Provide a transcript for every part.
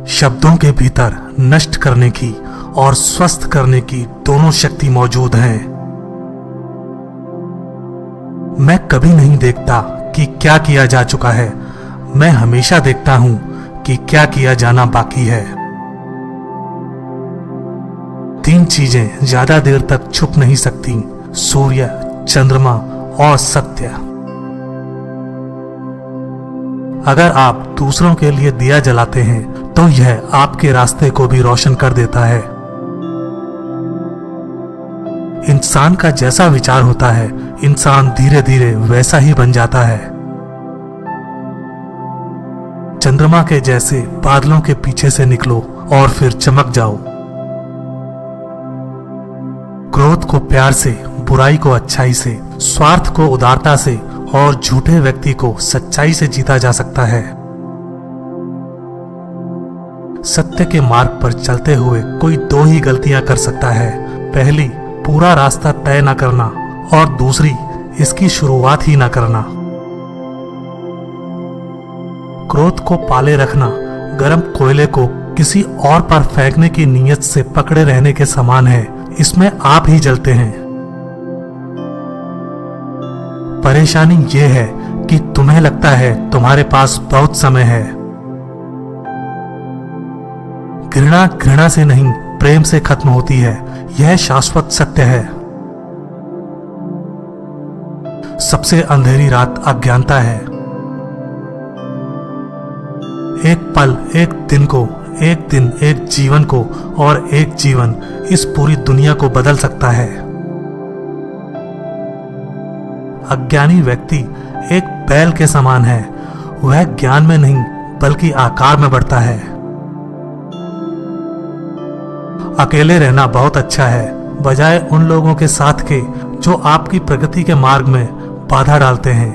शब्दों के भीतर नष्ट करने की और स्वस्थ करने की दोनों शक्ति मौजूद हैं। मैं कभी नहीं देखता कि क्या किया जा चुका है, मैं हमेशा देखता हूं कि क्या किया जाना बाकी है। तीन चीजें ज्यादा देर तक छुप नहीं सकती: सूर्य, चंद्रमा और सत्य। अगर आप दूसरों के लिए दिया जलाते हैं तो यह आपके रास्ते को भी रोशन कर देता है। इंसान का जैसा विचार होता है, इंसान धीरे धीरे वैसा ही बन जाता है। चंद्रमा के जैसे बादलों के पीछे से निकलो और फिर चमक जाओ। क्रोध को प्यार से, बुराई को अच्छाई से, स्वार्थ को उदारता से और झूठे व्यक्ति को सच्चाई से जीता जा सकता है। सत्य के मार्ग पर चलते हुए कोई दो ही गलतियां कर सकता है। पहली, पूरा रास्ता तय न करना, और दूसरी, इसकी शुरुआत ही न करना। क्रोध को पाले रखना गर्म कोयले को किसी और पर फेंकने की नीयत से पकड़े रहने के समान है। इसमें आप ही जलते हैं। परेशानी यह है कि तुम्हें लगता है तुम्हारे पास बहुत समय है। घृणा घृणा से नहीं, प्रेम से खत्म होती है, यह शाश्वत सत्य है। सबसे अंधेरी रात अज्ञानता है। एक पल, एक दिन को, एक दिन, एक जीवन को, और एक जीवन इस पूरी दुनिया को बदल सकता है। अज्ञानी व्यक्ति एक बैल के समान है। वह ज्ञान में नहीं बल्कि आकार में बढ़ता है। अकेले रहना बहुत अच्छा है, बजाय उन लोगों के साथ के जो आपकी प्रगति के मार्ग में बाधा डालते हैं।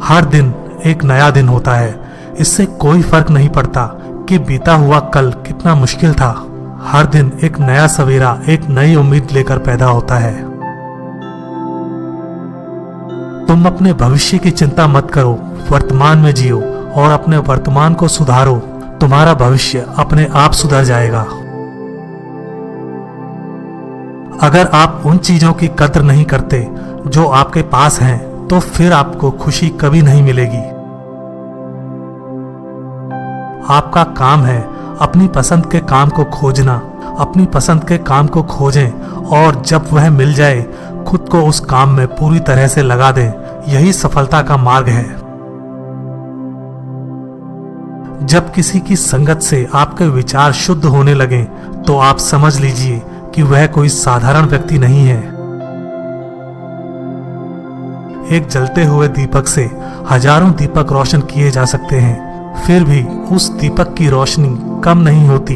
हर दिन एक नया दिन होता है। इससे कोई फर्क नहीं पड़ता कि बीता हुआ कल कितना मुश्किल था। हर दिन एक नया सवेरा एक नई उम्मीद लेकर पैदा होता है। तुम अपने भविष्य की चिंता मत करो, वर्तमान में जियो और अपने वर्तमान को सुधारो। तुम्हारा भविष्य अपने आप सुधर जाएगा। अगर आप उन चीजों की कद्र नहीं करते जो आपके पास हैं, तो फिर आपको खुशी कभी नहीं मिलेगी। आपका काम है अपनी पसंद के काम को खोजना। अपनी पसंद के काम को खोजें और जब वह मिल जाए, खुद को उस काम में पूरी तरह से लगा दें। यही सफलता का मार्ग है। जब किसी की संगत से आपके विचार शुद्ध होने लगें, तो आप समझ लीजिए कि वह कोई साधारण व्यक्ति नहीं है। एक जलते हुए दीपक से हजारों दीपक रोशन किए जा सकते हैं, फिर भी उस दीपक की रोशनी कम नहीं होती।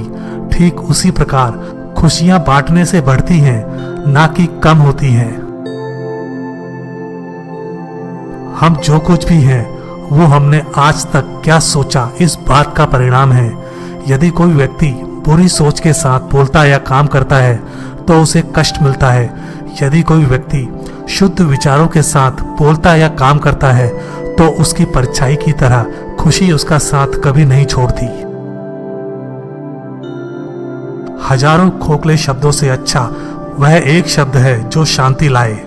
ठीक उसी प्रकार खुशियां बांटने से बढ़ती हैं, ना कि कम होती हैं। हम जो कुछ भी हैं, वो हमने आज तक क्या सोचा, इस बात का परिणाम है। यदि कोई व्यक्ति बुरी सोच के साथ बोलता या काम करता है, तो उसे कष्ट मिलता है। यदि कोई व्यक्ति शुद्ध विचारों के साथ बोलता या काम करता है, तो उसकी परछाई की तरह खुशी उसका साथ कभी नहीं छोड़ती। हजारों खोखले शब्दों से अच्छा वह एक शब्द है जो शांति लाए।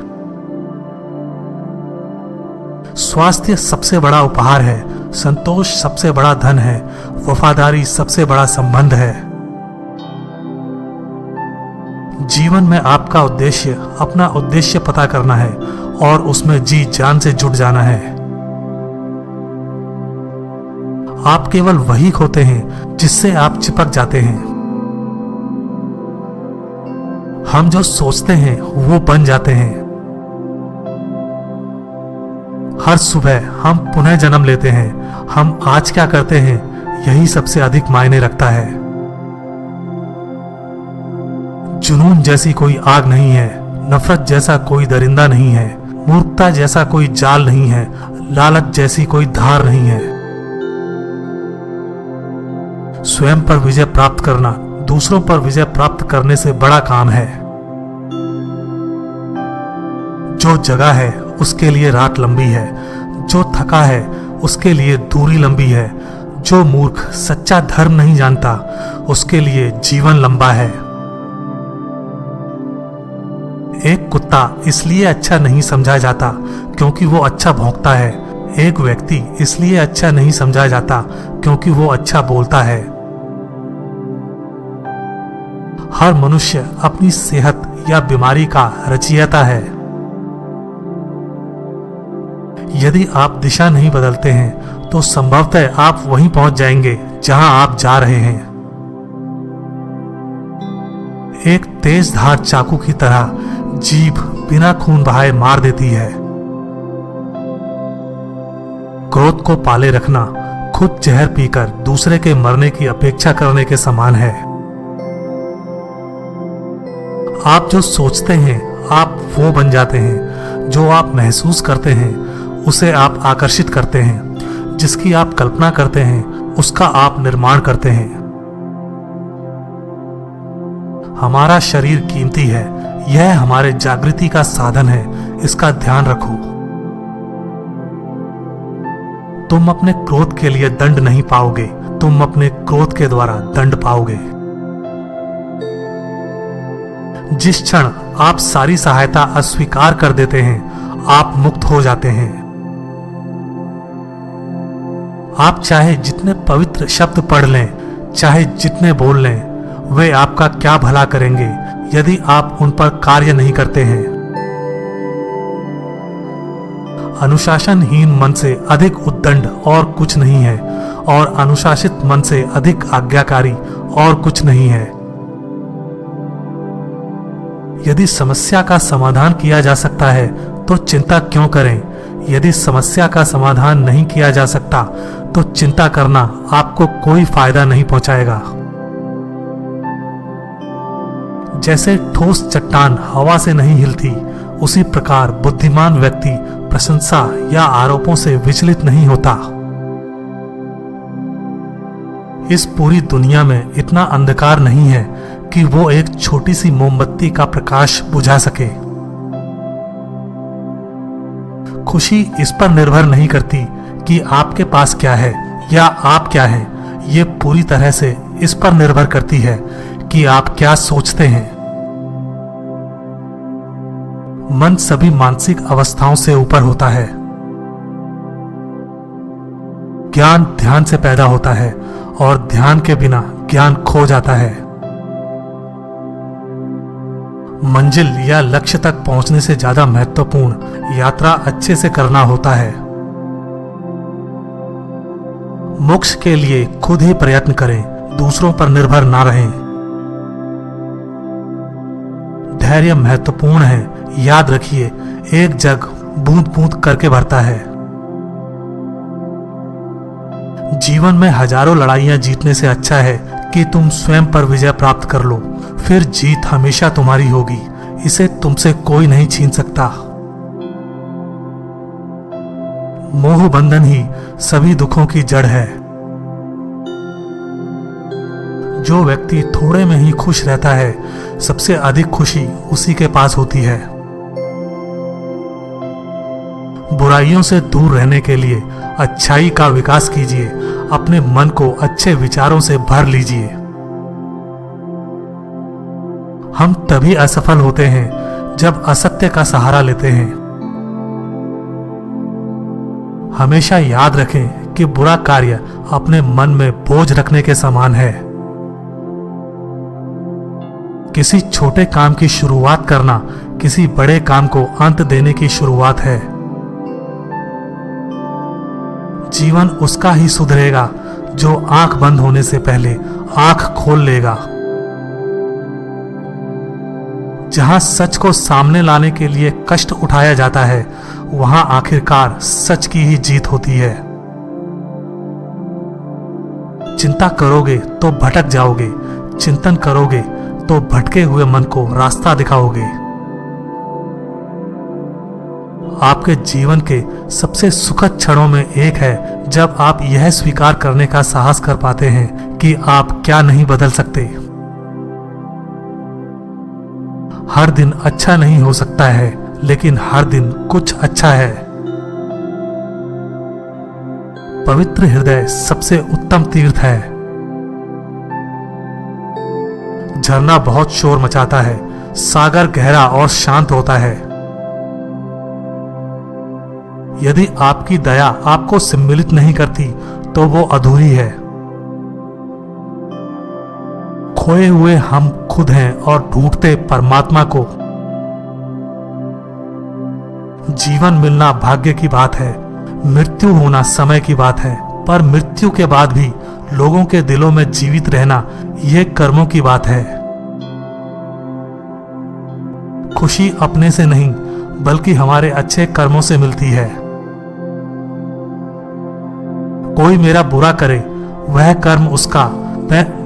स्वास्थ्य सबसे बड़ा उपहार है, संतोष सबसे बड़ा धन है, वफादारी सबसे बड़ा संबंध है। जीवन में आपका उद्देश्य अपना उद्देश्य पता करना है और उसमें जी जान से जुट जाना है। आप केवल वही खोते हैं जिससे आप चिपक जाते हैं। हम जो सोचते हैं वो बन जाते हैं। हर सुबह हम पुनः जन्म लेते हैं। हम आज क्या करते हैं, यही सबसे अधिक मायने रखता है। जुनून जैसी कोई आग नहीं है, नफरत जैसा कोई दरिंदा नहीं है, मूर्खता जैसा कोई जाल नहीं है, लालच जैसी कोई धार नहीं है। स्वयं पर विजय प्राप्त करना दूसरों पर विजय प्राप्त करने से बड़ा काम है। जो जगा है उसके लिए रात लंबी है, जो थका है उसके लिए दूरी लंबी है, जो मूर्ख सच्चा धर्म नहीं जानता उसके लिए जीवन लंबा है। एक कुत्ता इसलिए अच्छा नहीं समझा जाता क्योंकि वो अच्छा भौंकता है। एक व्यक्ति इसलिए अच्छा नहीं समझा जाता क्योंकि वो अच्छा बोलता है। हर मनुष्य अपनी सेहत या बीमारी का रचयिता है। यदि आप दिशा नहीं बदलते हैं तो संभवतः आप वहीं पहुंच जाएंगे जहां आप जा रहे हैं। एक तेज धार चाकू की तरह जीभ बिना खून बहाए मार देती है। क्रोध को पाले रखना खुद जहर पीकर दूसरे के मरने की अपेक्षा करने के समान है। आप जो सोचते हैं आप वो बन जाते हैं। जो आप महसूस करते हैं उसे आप आकर्षित करते हैं। जिसकी आप कल्पना करते हैं उसका आप निर्माण करते हैं। हमारा शरीर कीमती है। यह हमारे जागृति का साधन है। इसका ध्यान रखो। तुम अपने क्रोध के लिए दंड नहीं पाओगे, तुम अपने क्रोध के द्वारा दंड पाओगे। जिस क्षण आप सारी सहायता अस्वीकार कर देते हैं आप मुक्त हो जाते हैं। आप चाहे जितने पवित्र शब्द पढ़ लें, चाहे जितने बोल लें, वे आपका क्या भला करेंगे यदि आप उन पर कार्य नहीं करते हैं। अनुशासनहीन मन से अधिक उद्दंड और कुछ नहीं है और अनुशासित मन से अधिक आज्ञाकारी और कुछ नहीं है। यदि समस्या का समाधान किया जा सकता है तो चिंता क्यों करें। यदि समस्या का समाधान नहीं किया जा सकता तो चिंता करना आपको कोई फायदा नहीं पहुंचाएगा। जैसे ठोस चट्टान हवा से नहीं हिलती, उसी प्रकार बुद्धिमान व्यक्ति प्रशंसा या आरोपों से विचलित नहीं होता। इस पूरी दुनिया में इतना अंधकार नहीं है कि वो एक छोटी सी मोमबत्ती का प्रकाश बुझा सके। खुशी इस पर निर्भर नहीं करती कि आपके पास क्या है या आप क्या हैं। ये पूरी तरह से इस पर निर्भर करती है कि आप क्या सोचते हैं। मन सभी मानसिक अवस्थाओं से ऊपर होता है। ज्ञान ध्यान से पैदा होता है और ध्यान के बिना ज्ञान खो जाता है। मंजिल या लक्ष्य तक पहुंचने से ज्यादा महत्वपूर्ण यात्रा अच्छे से करना होता है। मोक्ष के लिए खुद ही प्रयत्न करें, दूसरों पर निर्भर ना रहें। धैर्य महत्वपूर्ण है। याद रखिए, एक जग बूंद बूंद करके भरता है। जीवन में हजारों लड़ाइयां जीतने से अच्छा है कि तुम स्वयं पर विजय प्राप्त कर लो। फिर जीत हमेशा तुम्हारी होगी। इसे तुमसे कोई नहीं छीन सकता। मोह बंधन ही सभी दुखों की जड़ है। जो व्यक्ति थोड़े में ही खुश रहता है, सबसे अधिक खुशी उसी के पास होती है। बुराइयों से दूर रहने के लिए अच्छाई का विकास कीजिए। अपने मन को अच्छे विचारों से भर लीजिए। हम तभी असफल होते हैं जब असत्य का सहारा लेते हैं। हमेशा याद रखें कि बुरा कार्य अपने मन में बोझ रखने के समान है। किसी छोटे काम की शुरुआत करना किसी बड़े काम को अंत देने की शुरुआत है। जीवन उसका ही सुधरेगा जो आंख बंद होने से पहले आंख खोल लेगा। जहां सच को सामने लाने के लिए कष्ट उठाया जाता है, वहां आखिरकार सच की ही जीत होती है। चिंता करोगे तो भटक जाओगे, चिंतन करोगे तो भटके हुए मन को रास्ता दिखाओगे। आपके जीवन के सबसे सुखद क्षणों में एक है जब आप यह स्वीकार करने का साहस कर पाते हैं कि आप क्या नहीं बदल सकते। हर दिन अच्छा नहीं हो सकता है, लेकिन हर दिन कुछ अच्छा है। पवित्र हृदय सबसे उत्तम तीर्थ है। झरना बहुत शोर मचाता है, सागर गहरा और शांत होता है। यदि आपकी दया आपको सम्मिलित नहीं करती तो वो अधूरी है। खोए हुए हम खुद हैं और ढूंढते परमात्मा को। जीवन मिलना भाग्य की बात है, मृत्यु होना समय की बात है, पर मृत्यु के बाद भी लोगों के दिलों में जीवित रहना ये कर्मों की बात है। खुशी अपने से नहीं बल्कि हमारे अच्छे कर्मों से मिलती है। कोई मेरा बुरा करे वह कर्म उसका,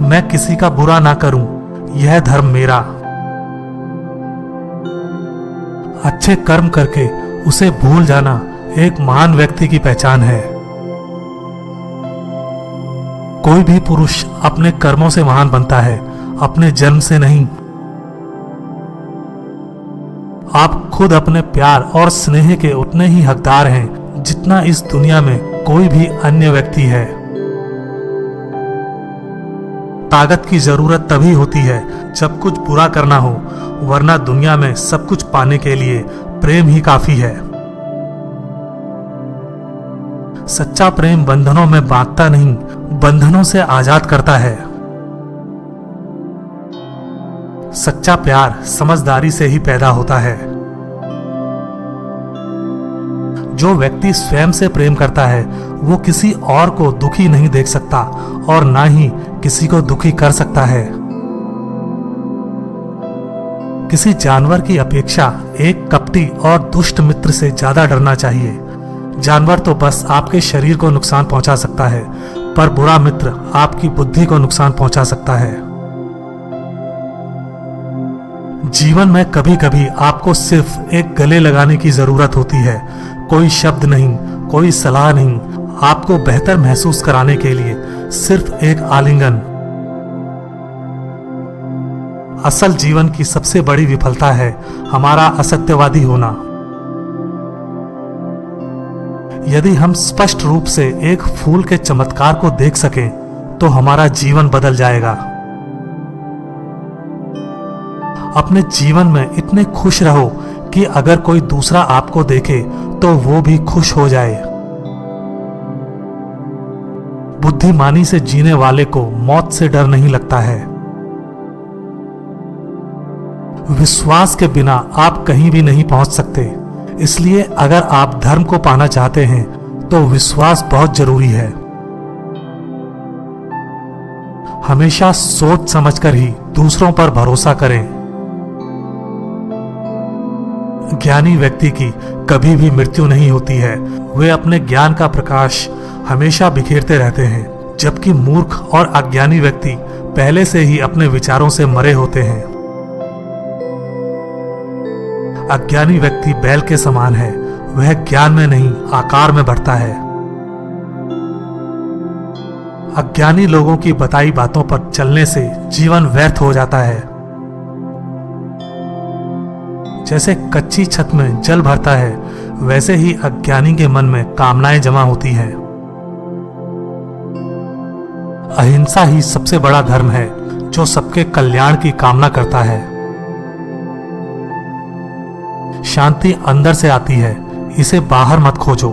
मैं किसी का बुरा ना करूं यह धर्म मेरा। अच्छे कर्म करके उसे भूल जाना एक महान व्यक्ति की पहचान है। कोई भी पुरुष अपने कर्मों से महान बनता है, अपने जन्म से नहीं। आप खुद अपने प्यार और स्नेह के उतने ही हकदार हैं जितना इस दुनिया में कोई भी अन्य व्यक्ति है। ताकत की जरूरत तभी होती है जब कुछ बुरा करना हो, वरना दुनिया में सब कुछ पाने के लिए प्रेम ही काफी है। सच्चा प्रेम बंधनों में बांधता नहीं, बंधनों से आजाद करता है। सच्चा प्यार समझदारी से ही पैदा होता है। जो व्यक्ति स्वयं से प्रेम करता है वो किसी और को दुखी नहीं देख सकता और ना ही किसी को दुखी कर सकता है। किसी जानवर की अपेक्षा एक कपटी और दुष्ट मित्र से ज्यादा डरना चाहिए। जानवर तो बस आपके शरीर को नुकसान पहुंचा सकता है, पर बुरा मित्र आपकी बुद्धि को नुकसान पहुंचा सकता है। जीवन में कभी कभी आपको सिर्फ एक गले लगाने की जरूरत होती है। कोई शब्द नहीं, कोई सलाह नहीं, आपको बेहतर महसूस कराने के लिए सिर्फ एक आलिंगन। असल जीवन की सबसे बड़ी विफलता है हमारा असत्यवादी होना। यदि हम स्पष्ट रूप से एक फूल के चमत्कार को देख सकें तो हमारा जीवन बदल जाएगा। अपने जीवन में इतने खुश रहो कि अगर कोई दूसरा आपको देखे तो वो भी खुश हो जाए। बुद्धिमानी से जीने वाले को मौत से डर नहीं लगता है। विश्वास के बिना आप कहीं भी नहीं पहुंच सकते, इसलिए अगर आप धर्म को पाना चाहते हैं तो विश्वास बहुत जरूरी है। हमेशा सोच समझकर ही दूसरों पर भरोसा करें। ज्ञानी व्यक्ति की कभी भी मृत्यु नहीं होती है, वे अपने ज्ञान का प्रकाश हमेशा बिखेरते रहते हैं, जबकि मूर्ख और अज्ञानी व्यक्ति पहले से ही अपने विचारों से मरे होते हैं। अज्ञानी व्यक्ति बैल के समान है, वह ज्ञान में नहीं आकार में बढ़ता है। अज्ञानी लोगों की बताई बातों पर चलने से जीवन व्यर्थ हो जाता है। जैसे कच्ची छत में जल भरता है, वैसे ही अज्ञानी के मन में कामनाएं जमा होती हैं। अहिंसा ही सबसे बड़ा धर्म है जो सबके कल्याण की कामना करता है। शांति अंदर से आती है, इसे बाहर मत खोजो।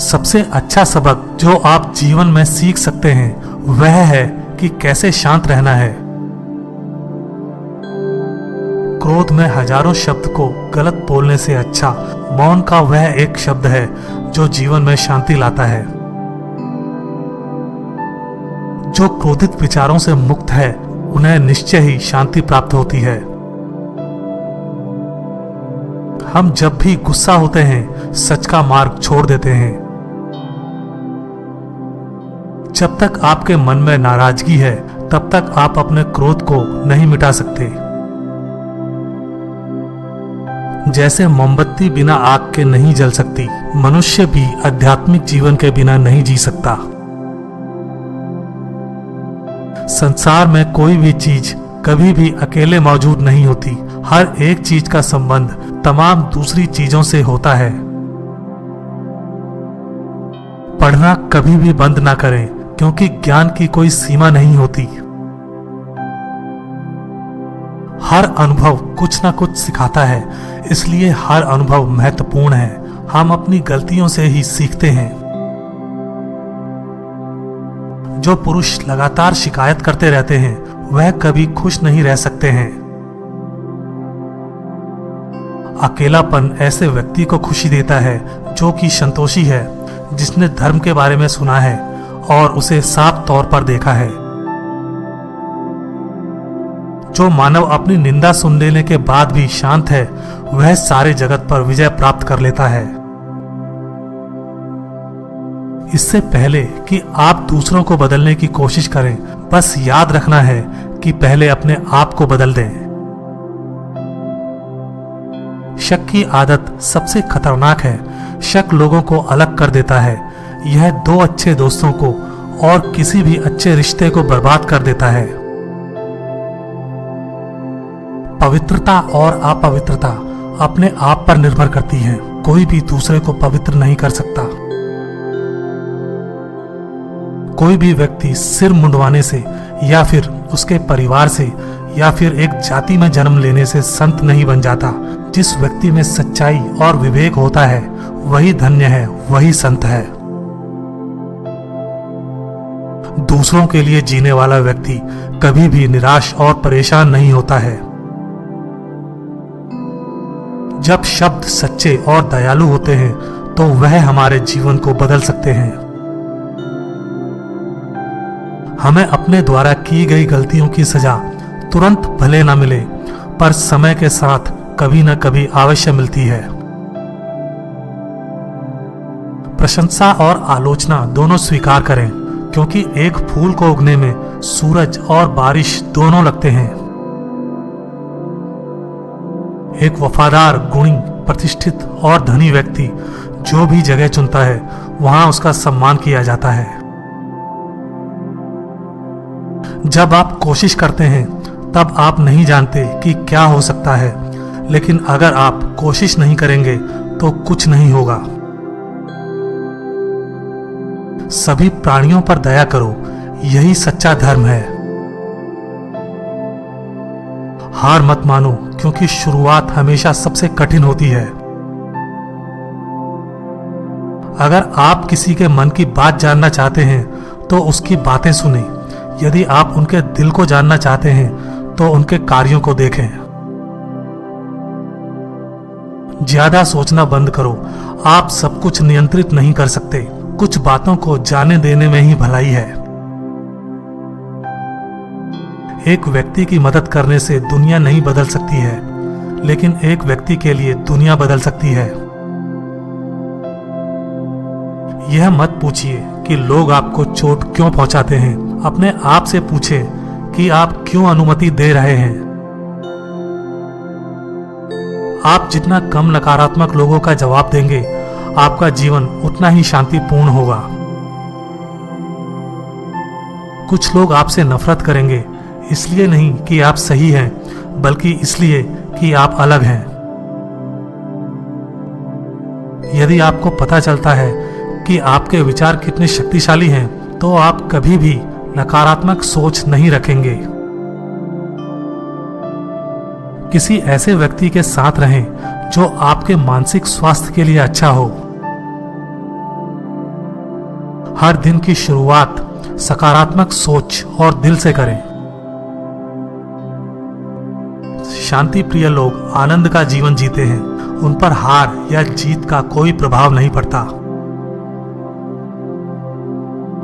सबसे अच्छा सबक जो आप जीवन में सीख सकते हैं वह है कि कैसे शांत रहना है। क्रोध में हजारों शब्द को गलत बोलने से अच्छा मौन का वह एक शब्द है जो जीवन में शांति लाता है। जो क्रोधित विचारों से मुक्त है उन्हें निश्चय ही शांति प्राप्त होती है। हम जब भी गुस्सा होते हैं सच का मार्ग छोड़ देते हैं। जब तक आपके मन में नाराजगी है तब तक आप अपने क्रोध को नहीं मिटा सकते। जैसे मोमबत्ती बिना आग के नहीं जल सकती, मनुष्य भी आध्यात्मिक जीवन के बिना नहीं जी सकता। संसार में कोई भी चीज कभी भी अकेले मौजूद नहीं होती। हर एक चीज का संबंध तमाम दूसरी चीजों से होता है। पढ़ना कभी भी बंद ना करें, क्योंकि ज्ञान की कोई सीमा नहीं होती। हर अनुभव कुछ ना कुछ सिखाता है, इसलिए हर अनुभव महत्वपूर्ण है। हम अपनी गलतियों से ही सीखते हैं। जो पुरुष लगातार शिकायत करते रहते हैं वह कभी खुश नहीं रह सकते हैं। अकेलापन ऐसे व्यक्ति को खुशी देता है जो कि संतोषी है, जिसने धर्म के बारे में सुना है और उसे साफ तौर पर देखा है। जो मानव अपनी निंदा सुन लेने के बाद भी शांत है, वह सारे जगत पर विजय प्राप्त कर लेता है। इससे पहले कि आप दूसरों को बदलने की कोशिश करें, बस याद रखना है कि पहले अपने आप को बदल दें। शक की आदत सबसे खतरनाक है। शक लोगों को अलग कर देता है। यह दो अच्छे दोस्तों को और किसी भी अच्छे रिश्ते को बर्बाद कर देता है। पवित्रता और अपवित्रता अपने आप पर निर्भर करती है। कोई भी दूसरे को पवित्र नहीं कर सकता। कोई भी व्यक्ति सिर मुंडवाने से या फिर उसके परिवार से या फिर एक जाति में जन्म लेने से संत नहीं बन जाता। जिस व्यक्ति में सच्चाई और विवेक होता है वही धन्य है, वही संत है। दूसरों के लिए जीने वाला व्यक्ति कभी भी निराश और परेशान नहीं होता है। जब शब्द सच्चे और दयालु होते हैं तो वह हमारे जीवन को बदल सकते हैं। हमें अपने द्वारा की गई गलतियों की सजा तुरंत भले न मिले, पर समय के साथ कभी न कभी अवश्य मिलती है। प्रशंसा और आलोचना दोनों स्वीकार करें, क्योंकि एक फूल को उगने में सूरज और बारिश दोनों लगते हैं। एक वफादार, गुणी, प्रतिष्ठित और धनी व्यक्ति जो भी जगह चुनता है वहां उसका सम्मान किया जाता है। जब आप कोशिश करते हैं तब आप नहीं जानते कि क्या हो सकता है, लेकिन अगर आप कोशिश नहीं करेंगे तो कुछ नहीं होगा। सभी प्राणियों पर दया करो, यही सच्चा धर्म है। हार मत मानो, क्योंकि शुरुआत हमेशा सबसे कठिन होती है। अगर आप किसी के मन की बात जानना चाहते हैं तो उसकी बातें सुनें। यदि आप उनके दिल को जानना चाहते हैं तो उनके कार्यों को देखें। ज्यादा सोचना बंद करो। आप सब कुछ नियंत्रित नहीं कर सकते। कुछ बातों को जाने देने में ही भलाई है। एक व्यक्ति की मदद करने से दुनिया नहीं बदल सकती है, लेकिन एक व्यक्ति के लिए दुनिया बदल सकती है। यह मत पूछिए कि लोग आपको चोट क्यों पहुंचाते हैं। अपने आप से पूछें कि आप क्यों अनुमति दे रहे हैं। आप जितना कम नकारात्मक लोगों का जवाब देंगे, आपका जीवन उतना ही शांतिपूर्ण होगा। कुछ लोग आपसे नफरत करेंगे, इसलिए नहीं कि आप सही हैं, बल्कि इसलिए कि आप अलग हैं। यदि आपको पता चलता है कि आपके विचार कितने शक्तिशाली हैं, तो आप कभी भी नकारात्मक सोच नहीं रखेंगे। किसी ऐसे व्यक्ति के साथ रहें जो आपके मानसिक स्वास्थ्य के लिए अच्छा हो। हर दिन की शुरुआत सकारात्मक सोच और दिल से करें। शांति प्रिय लोग आनंद का जीवन जीते हैं। उन पर हार या जीत का कोई प्रभाव नहीं पड़ता।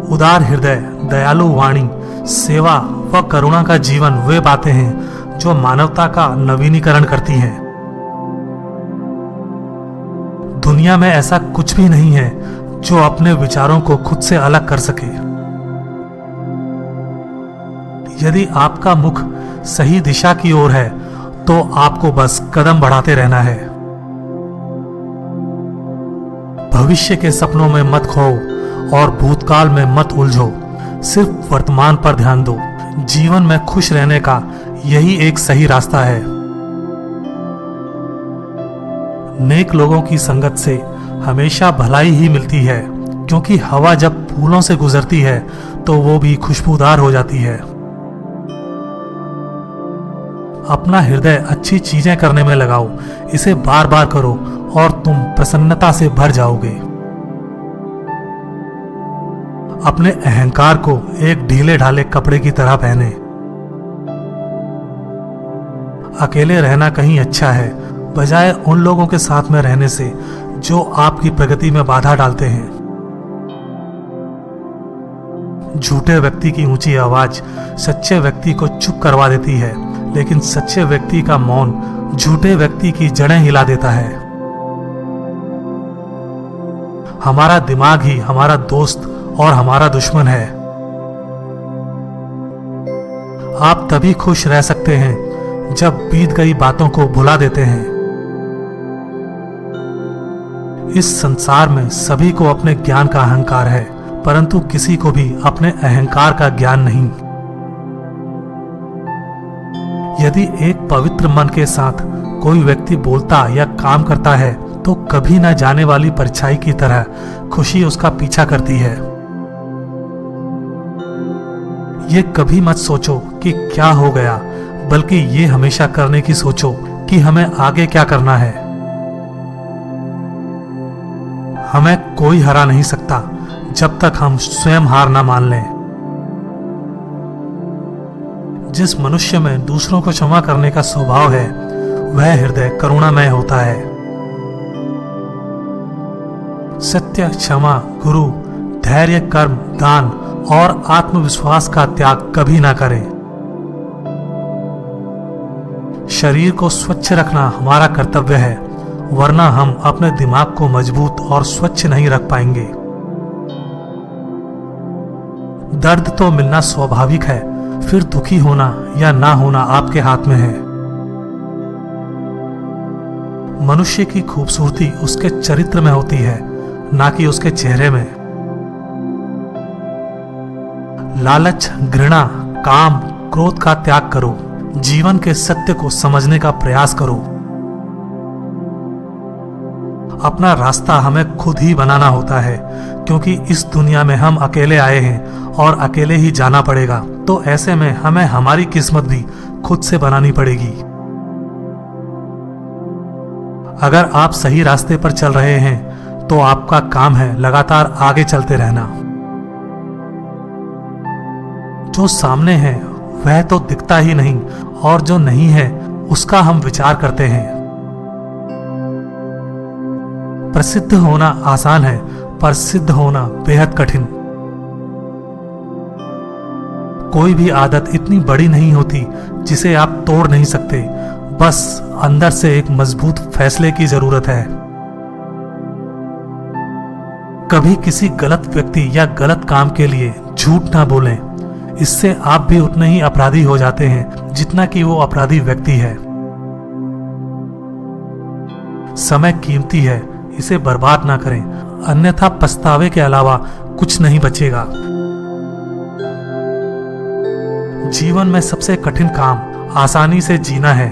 उदार हृदय, दयालु वाणी, सेवा व करुणा का जीवन वे बातें हैं जो मानवता का नवीनीकरण करती हैं। दुनिया में ऐसा कुछ भी नहीं है जो अपने विचारों को खुद से अलग कर सके। यदि आपका मुख सही दिशा की ओर है तो आपको बस कदम बढ़ाते रहना है। भविष्य के सपनों में मत खोओ और भूतकाल में मत उलझो। सिर्फ वर्तमान पर ध्यान दो। जीवन में खुश रहने का यही एक सही रास्ता है। नेक लोगों की संगत से हमेशा भलाई ही मिलती है, क्योंकि हवा जब फूलों से गुजरती है तो वो भी खुशबूदार हो जाती है। अपना हृदय अच्छी चीजें करने में लगाओ, इसे बार बार करो और तुम प्रसन्नता से भर जाओगे। अपने अहंकार को एक ढीले ढाले कपड़े की तरह पहने। अकेले रहना कहीं अच्छा है, बजाय उन लोगों के साथ में रहने से जो आपकी प्रगति में बाधा डालते हैं। झूठे व्यक्ति की ऊंची आवाज सच्चे व्यक्ति को चुप करवा देती है, लेकिन सच्चे व्यक्ति का मौन झूठे व्यक्ति की जड़ें हिला देता है। हमारा दिमाग ही हमारा दोस्त और हमारा दुश्मन है। आप तभी खुश रह सकते हैं जब बीत गई बातों को भुला देते हैं। इस संसार में सभी को अपने ज्ञान का अहंकार है, परंतु किसी को भी अपने अहंकार का ज्ञान नहीं। यदि एक पवित्र मन के साथ कोई व्यक्ति बोलता या काम करता है तो कभी न जाने वाली परछाई की तरह खुशी उसका पीछा करती है। ये कभी मत सोचो कि क्या हो गया, बल्कि ये हमेशा करने की सोचो कि हमें आगे क्या करना है। हमें कोई हरा नहीं सकता जब तक हम स्वयं हार ना मान लें। जिस मनुष्य में दूसरों को क्षमा करने का स्वभाव है वह हृदय करुणामय होता है। सत्य, क्षमा, गुरु, धैर्य, कर्म, दान और आत्मविश्वास का त्याग कभी ना करें। शरीर को स्वच्छ रखना हमारा कर्तव्य है, वरना हम अपने दिमाग को मजबूत और स्वच्छ नहीं रख पाएंगे। दर्द तो मिलना स्वाभाविक है, फिर दुखी होना या ना होना आपके हाथ में है। मनुष्य की खूबसूरती उसके चरित्र में होती है, ना कि उसके चेहरे में। लालच, घृणा, काम, क्रोध का त्याग करो। जीवन के सत्य को समझने का प्रयास करो। अपना रास्ता हमें खुद ही बनाना होता है, क्योंकि इस दुनिया में हम अकेले आए हैं और अकेले ही जाना पड़ेगा। तो ऐसे में हमें हमारी किस्मत भी खुद से बनानी पड़ेगी। अगर आप सही रास्ते पर चल रहे हैं तो आपका काम है लगातार आगे चलते रहना। जो सामने है वह तो दिखता ही नहीं, और जो नहीं है उसका हम विचार करते हैं। प्रसिद्ध होना आसान है, पर सिद्ध होना बेहद कठिन। कोई भी आदत इतनी बड़ी नहीं होती जिसे आप तोड़ नहीं सकते, बस अंदर से एक मजबूत फैसले की जरूरत है। कभी किसी गलत व्यक्ति या गलत काम के लिए झूठ ना बोलें, इससे आप भी उतने ही अपराधी हो जाते हैं जितना कि वो अपराधी व्यक्ति है। समय कीमती है, इसे बर्बाद ना करें, अन्यथा पछतावे के अलावा कुछ नहीं बचेगा। जीवन में सबसे कठिन काम आसानी से जीना है।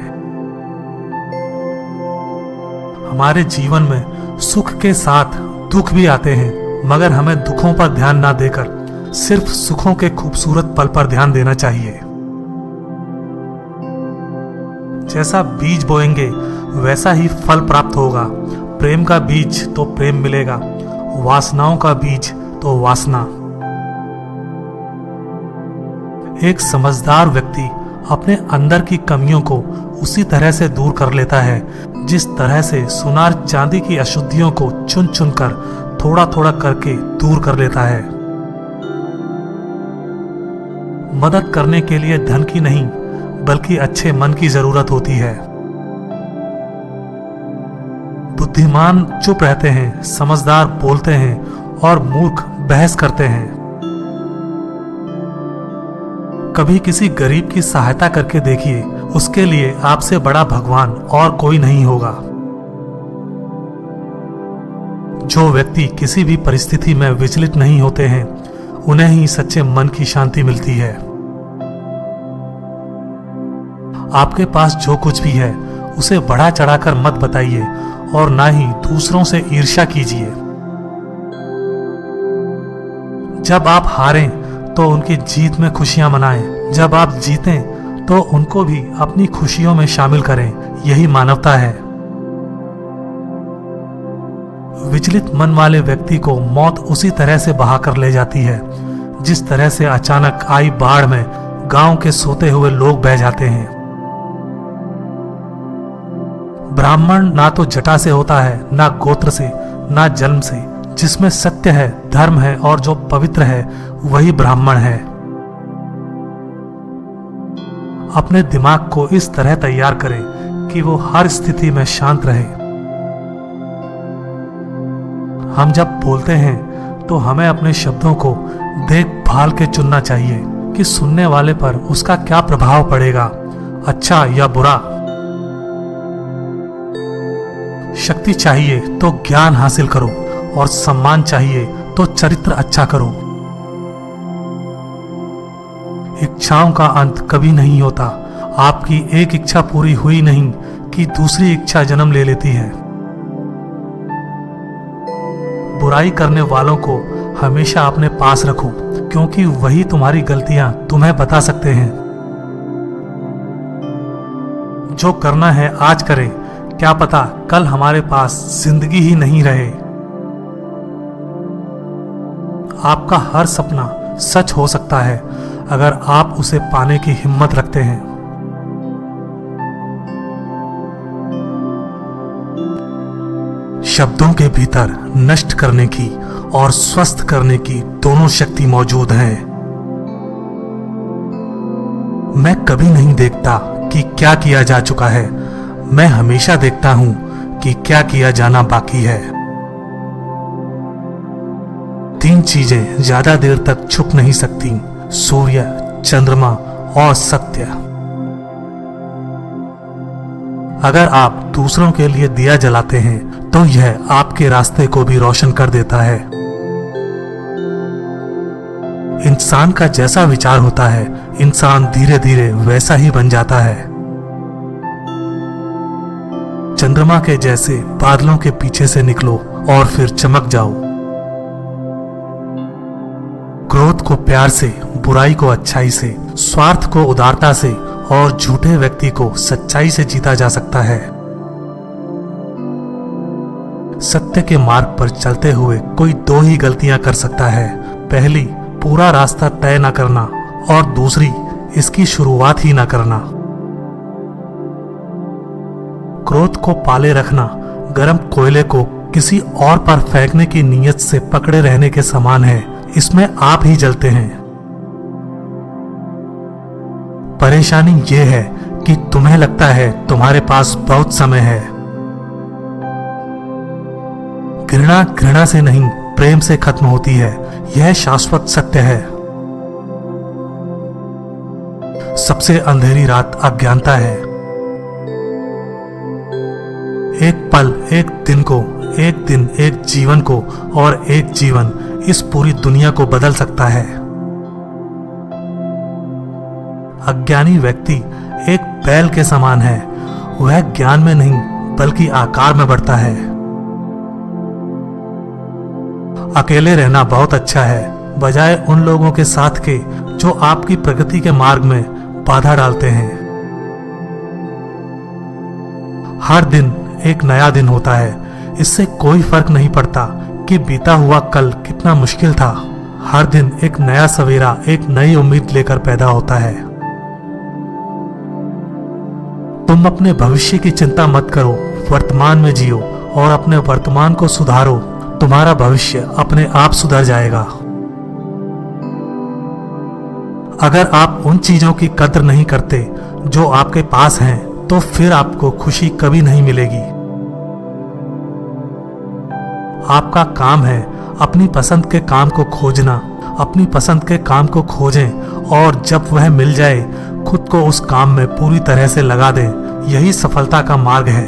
हमारे जीवन में सुख के साथ दुख भी आते हैं, मगर हमें दुखों पर ध्यान ना देकर सिर्फ सुखों के खूबसूरत पल पर ध्यान देना चाहिए। जैसा बीज बोएंगे वैसा ही फल प्राप्त होगा। प्रेम का बीज तो प्रेम मिलेगा, वासनाओं का बीज तो वासना। एक समझदार व्यक्ति अपने अंदर की कमियों को उसी तरह से दूर कर लेता है जिस तरह से सुनार चांदी की अशुद्धियों को चुन चुन कर थोड़ा थोड़ा करके दूर कर लेता है। मदद करने के लिए धन की नहीं, बल्कि अच्छे मन की जरूरत होती है। बुद्धिमान चुप रहते हैं, समझदार बोलते हैं और मूर्ख बहस करते हैं। कभी किसी गरीब की सहायता करके देखिए, उसके लिए आपसे बड़ा भगवान और कोई नहीं होगा। जो व्यक्ति किसी भी परिस्थिति में विचलित नहीं होते हैं, उन्हें ही सच्चे मन की शांति मिलती है। आपके पास जो कुछ भी है उसे बढ़ा चढ़ाकर मत बताइए और ना ही दूसरों से ईर्ष्या कीजिए। जब आप हारें तो उनकी जीत में खुशियां मनाएं, जब आप जीतें तो उनको भी अपनी खुशियों में शामिल करें। यही मानवता है। विचलित मन वाले व्यक्ति को मौत उसी तरह से बहाकर ले जाती है जिस तरह से अचानक आई बाढ़ में गांव के सोते हुए लोग बह जाते हैं। ब्राह्मण ना तो जटा से होता है, ना गोत्र से, ना जन्म से। जिसमें सत्य है, धर्म है और जो पवित्र है वही ब्राह्मण है। अपने दिमाग को इस तरह तैयार करें कि वो हर स्थिति में शांत रहे। हम जब बोलते हैं तो हमें अपने शब्दों को देखभाल के चुनना चाहिए कि सुनने वाले पर उसका क्या प्रभाव पड़ेगा, अच्छा या बुरा। शक्ति चाहिए तो ज्ञान हासिल करो और सम्मान चाहिए तो चरित्र अच्छा करो। इच्छाओं का अंत कभी नहीं होता। आपकी एक इच्छा पूरी हुई नहीं कि दूसरी इच्छा जन्म ले लेती है। बुराई करने वालों को हमेशा अपने पास रखो क्योंकि वही तुम्हारी गलतियां तुम्हें बता सकते हैं। जो करना है आज करें, क्या पता कल हमारे पास जिंदगी ही नहीं रहे। आपका हर सपना सच हो सकता है अगर आप उसे पाने की हिम्मत रखते हैं। शब्दों के भीतर नष्ट करने की और स्वस्थ करने की दोनों शक्ति मौजूद है। मैं कभी नहीं देखता कि क्या किया जा चुका है, मैं हमेशा देखता हूं कि क्या किया जाना बाकी है। तीन चीजें ज्यादा देर तक छुप नहीं सकती, सूर्य, चंद्रमा और सत्य। अगर आप दूसरों के लिए दिया जलाते हैं तो यह आपके रास्ते को भी रोशन कर देता है। इंसान का जैसा विचार होता है, इंसान धीरे धीरे वैसा ही बन जाता है। चंद्रमा के जैसे बादलों के पीछे से निकलो और फिर चमक जाओ। क्रोध को प्यार से, बुराई को अच्छाई से, स्वार्थ को उदारता से और झूठे व्यक्ति को सच्चाई से जीता जा सकता है। सत्य के मार्ग पर चलते हुए कोई दो ही गलतियां कर सकता है। पहली, पूरा रास्ता तय न करना और दूसरी, इसकी शुरुआत ही न करना। क्रोध को पाले रखना गर्म कोयले को किसी और पर फेंकने की नीयत से पकड़े रहने के समान है। इसमें आप ही जलते हैं। परेशानी यह है कि तुम्हें लगता है तुम्हारे पास बहुत समय है। घृणा घृणा से नहीं, प्रेम से खत्म होती है। यह शाश्वत सत्य है। सबसे अंधेरी रात अज्ञानता है। एक पल, एक दिन को, एक दिन, एक जीवन को और एक जीवन इस पूरी दुनिया को बदल सकता है। अज्ञानी व्यक्ति एक बैल के समान है। वह ज्ञान में नहीं बल्कि आकार में बढ़ता है। अकेले रहना बहुत अच्छा है, बजाय उन लोगों के साथ के जो आपकी प्रगति के मार्ग में बाधा डालते हैं। हर दिन एक नया दिन होता है। इससे कोई फर्क नहीं पड़ता कि बीता हुआ कल कितना मुश्किल था। हर दिन एक नया सवेरा एक नई उम्मीद लेकर पैदा होता है। तुम अपने भविष्य की चिंता मत करो, वर्तमान में जियो और अपने वर्तमान को सुधारो। तुम्हारा भविष्य अपने आप सुधर जाएगा। अगर आप उन चीजों की कद्र नहीं करते जो आपके पास हैं, तो फिर आपको खुशी कभी नहीं मिलेगी। आपका काम है अपनी पसंद के काम को खोजना। अपनी पसंद के काम को खोजें और जब वह मिल जाए खुद को उस काम में पूरी तरह से लगा दें। यही सफलता का मार्ग है।